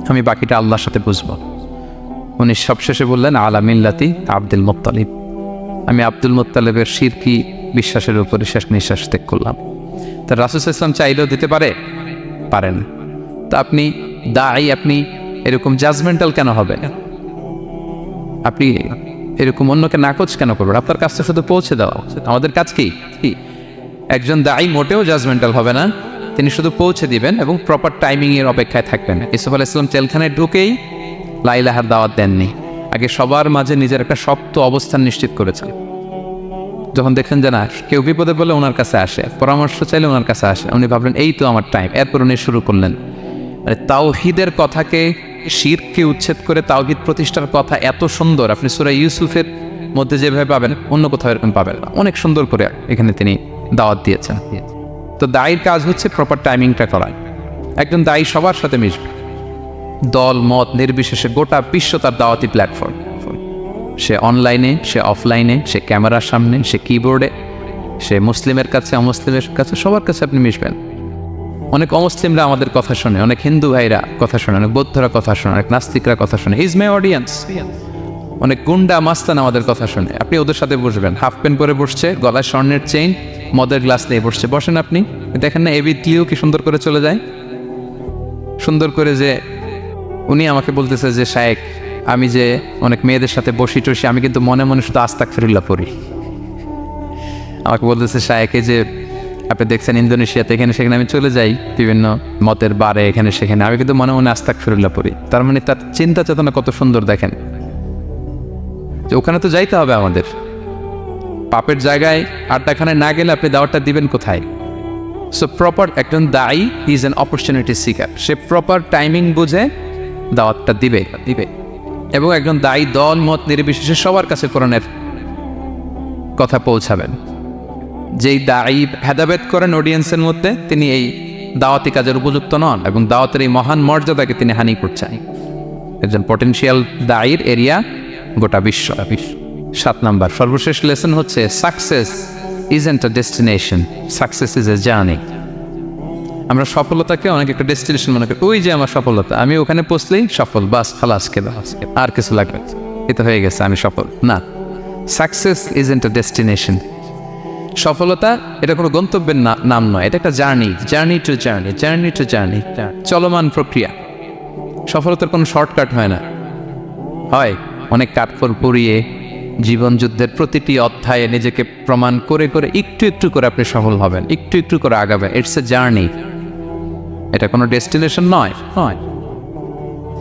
আমি বাকিটা আল্লাহর সাথে বুঝবো। উনি সবশেষে বললেন আলা মিল্লাতি আব্দুল মুত্তালিব, আমি আব্দুল মুত্তালিবের শিরকি বিশ্বাসের উপরে শেষ নিঃশ্বাস ত্যাগ করলাম। তা রাসূল সাল্লাল্লাহু আলাইহি ওয়াসাল্লাম চাইলেও দিতে পারেন। তা আপনি দাঈ, আপনি এরকম জাজমেন্টাল কেন হবেন? আপনি এরকম অন্যকে নাকচ কেন করবেন? আপনার কাজটা শুধু পৌঁছে দেওয়া। আমাদের কাজ কি? একজন দাঈ মোটেও জাজমেন্টাল হবে না, তিনি শুধু পৌঁছে দিবেন এবং প্রপার টাইমিংয়ের অপেক্ষায় থাকবেন। ইউসুফ আলাইহিস সালাম জেলখানায় ঢুকেই লা ইলাহার দাওয়াত দেননি, আগে সবার মাঝে নিজের একটা শক্ত অবস্থান নিশ্চিত করেছেন। যখন দেখেন যে না কেউ বিপদে বলে ওনার কাছে আসে, পরামর্শ চাইলে ওনার কাছে আসে, উনি ভাবলেন এই তো আমার টাইম। এরপর উনি শুরু করলেন মানে তাওহীদের কথাকে, শিরককে উচ্ছেদ করে তাওহীদ প্রতিষ্ঠার কথা এত সুন্দর আপনি সূরা ইউসুফের মধ্যে যেভাবে পাবেন অন্য কোথাও এরকম পাবেন না। অনেক সুন্দর করে এখানে তিনি দাওয়াত দিয়েছেন। তো দায়ীর কাজ হচ্ছে প্রপার টাইমিংটা করা। একজন দায়ী সবার সাথে মিশবে, দল মত নির্বিশেষে, গোটা বিশ্ব তার দাওয়াতি প্ল্যাটফর্ম। সে অনলাইনে, সে অফলাইনে, সে ক্যামেরার সামনে, সে কিবোর্ডে, সে মুসলিমের কাছে অমুসলিমের কাছে, সবার কাছে আপনি মিশবেন। অনেক অমুসলিমরা আমাদের কথা শোনে, অনেক হিন্দু ভাইরা কথা শোনে, অনেক বৌদ্ধরা কথা শোনে, অনেক নাস্তিকরা কথা শোনে। হিজ মাই অডিয়েন্স। অনেক গুন্ডা মাস্তান আমাদের কথা শোনে। আপনি ওদের সাথে বসবেন, হাফ প্যান্ট পরে বসছে, গলায় স্বর্ণের চেইন, মদের গ্লাস নিয়ে বসছে, বসেন আপনি। দেখেন না এবি ক্লিও কি সুন্দর করে চলে যায়, সুন্দর করে। যে উনি আমাকে বলতেছে যে শায়েক, আমি যে অনেক মেয়েদের সাথে বসি টসি, আমি কিন্তু মনে মনে শুধু আস্তাগফিরুল্লাহ পড়ি। আমাকে বলতেছে শায়েকে যে আপনি দেখছেন ইন্দোনেশিয়াতে এখানে সেখানে আমি চলে যাই বিভিন্ন মতের বারে, এখানে সেখানে, আমি কিন্তু মনে মনে আস্তাগফিরুল্লাহ পড়ি। তার মানে তার চিন্তা চেতনা কত সুন্দর দেখেন, যে ওখানে তো যাইতে হবে আমাদের। পাপের জায়গায় আড্ডাখানায় না গেলে আপনি দাওয়াতটা দিবেন কোথায়? সো প্রপার একজন দায়ী is an opportunity seeker. Say proper timing বুঝে দাওয়াতটা দিবে। এবং একজন দায়ী দল মত নির্বিশেষে সবার কাছে কোরআনের কথা পৌঁছাবেন। যেই দায়ী ভেদাভেদ করেন অডিয়েন্সের মধ্যে, তিনি এই দাওয়াতি কাজের উপযুক্ত নন এবং দাওয়াতের এই মহান মর্যাদাকে তিনি হানি করছেন। একজন পটেনশিয়াল দায়ীর এরিয়া গোটা বিশ্ব। 7 নাম্বার সর্বশেষ লেসন হচ্ছে success isn't a destination, success is a journey. আমরা সফলতাকে অনেক একটা ডেস্টিনেশন মনে করি, ওই যে আমার সফলতা, আমি ওখানে পৌঁছলেই সফল, বাস খালাস, আর কিছু লাগবে, এটা হয়ে গেছে, আমি সফল না। Success isn't a destination. সফলতা এটা কোনো গন্তব্যের নাম নয়, এটা একটা journey, journey to journey, journey to journey, চলমান প্রক্রিয়া। সফলতার কোনো শর্টকাট হয় না, হয় অনেক কাঠখড় পুড়িয়ে জীবন যুদ্ধের প্রতিটি অধ্যায়ে নিজেকে প্রমাণ করে করে একটু একটু করে আপনি সফল হবেন, একটু একটু করে আগাবেন। ইটস এ জার্নি, এটা কোনো ডেস্টিনেশন নয়।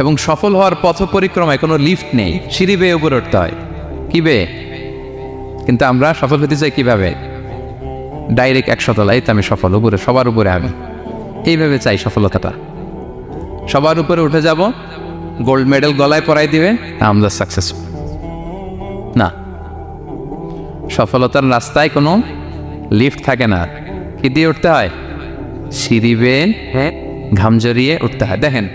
এবং সফল হওয়ার পথ পরিক্রমায় কোনো লিফট নেই, সিঁড়ি বেয়ে উপরে উঠতে হয়। কি বেয়ে? কিন্তু আমরা সফল হতে চাই কিভাবে? ডাইরেক্ট 100 তলায় তো আমি সফল, উপরে সবার উপরে আমি, এইভাবে চাই সফলতাটা। সবার উপরে উঠে যাব, গোল্ড মেডেল গলায় পরাই দিবে, আমরা সাকসেসফুল না। সফলতার রাস্তায় কোনো লিফট থাকে না, কি দিয়ে উঠতে হয়? সিঁড়ি বেয়ে ঘাম জড়িয়ে উঠতে হয়। দেখেন,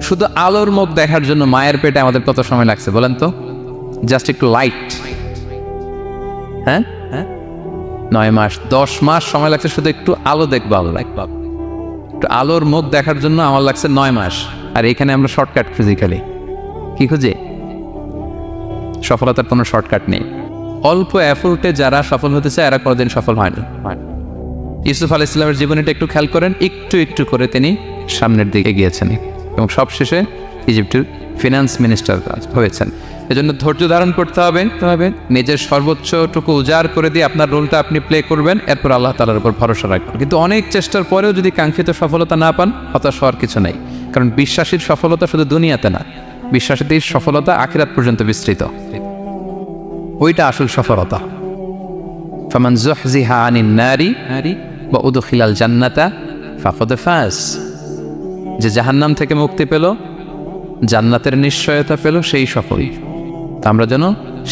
শুধু আলোর মুখ দেখার জন্য মায়ের পেটে আমাদের কত সময় লাগছে বলেন তো? জাস্ট একটু লাইট, 9 মাস 10 মাস সময় লাগছে শুধু একটু আলো দেখবো, একটু আলোর মুখ দেখার জন্য আমার লাগছে 9 মাস। আর এখানে আমরা শর্টকাট ফিজিক্যালি কি খুঁজে? সফলতার কোনো শর্টকাট নেই। অল্প এফোর্টে যারা সফল হতে চায় এরা কোনোদিন সফল হয় না। ইউসুফ আলাইহিস সালামের জীবনীটা একটু খেয়াল করেন, একটু একটু করে তিনি সামনের দিকে গিয়েছেন এবং সবশেষে ইজিপ্টের ফিনান্স মিনিস্টার হয়েছেন। এজন্য ধৈর্য ধারণ করতে হবে, নিজের সর্বোচ্চটুকু উজাড় করে দিয়ে আপনার রোলটা আপনি প্লে করবেন, এরপর আল্লাহ তাআলার উপর ভরসা রাখবেন। কিন্তু অনেক চেষ্টার পরেও যদি কাঙ্ক্ষিত সফলতা না পান, হতাশ হওয়ার কিছু নেই, কারণ বিশ্বাসীর সফলতা শুধু দুনিয়াতে না, বিশ্বাসীদের সফলতা আখিরাত পর্যন্ত বিস্তৃত। ওইটা আসল সফলতা। ফামান যুহজিহা আনিন নারি ওয়া উদখিলাল জান্নাতা ফাকাদ ফাজ। যে জাহান্নাম থেকে মুক্তি পেল, জান্নাতের নিশ্চয়তা পেল, সেই সফল। তা আমরা যেন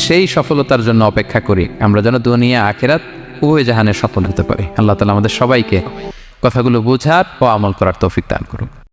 সেই সফলতার জন্য অপেক্ষা করি, আমরা যেন দুনিয়া আখিরাত উভয় জাহানে সফল হতে পারি। আল্লাহ তাআলা আমাদের সবাইকে কথাগুলো বোঝার ও আমল করার তৌফিক দান করুন।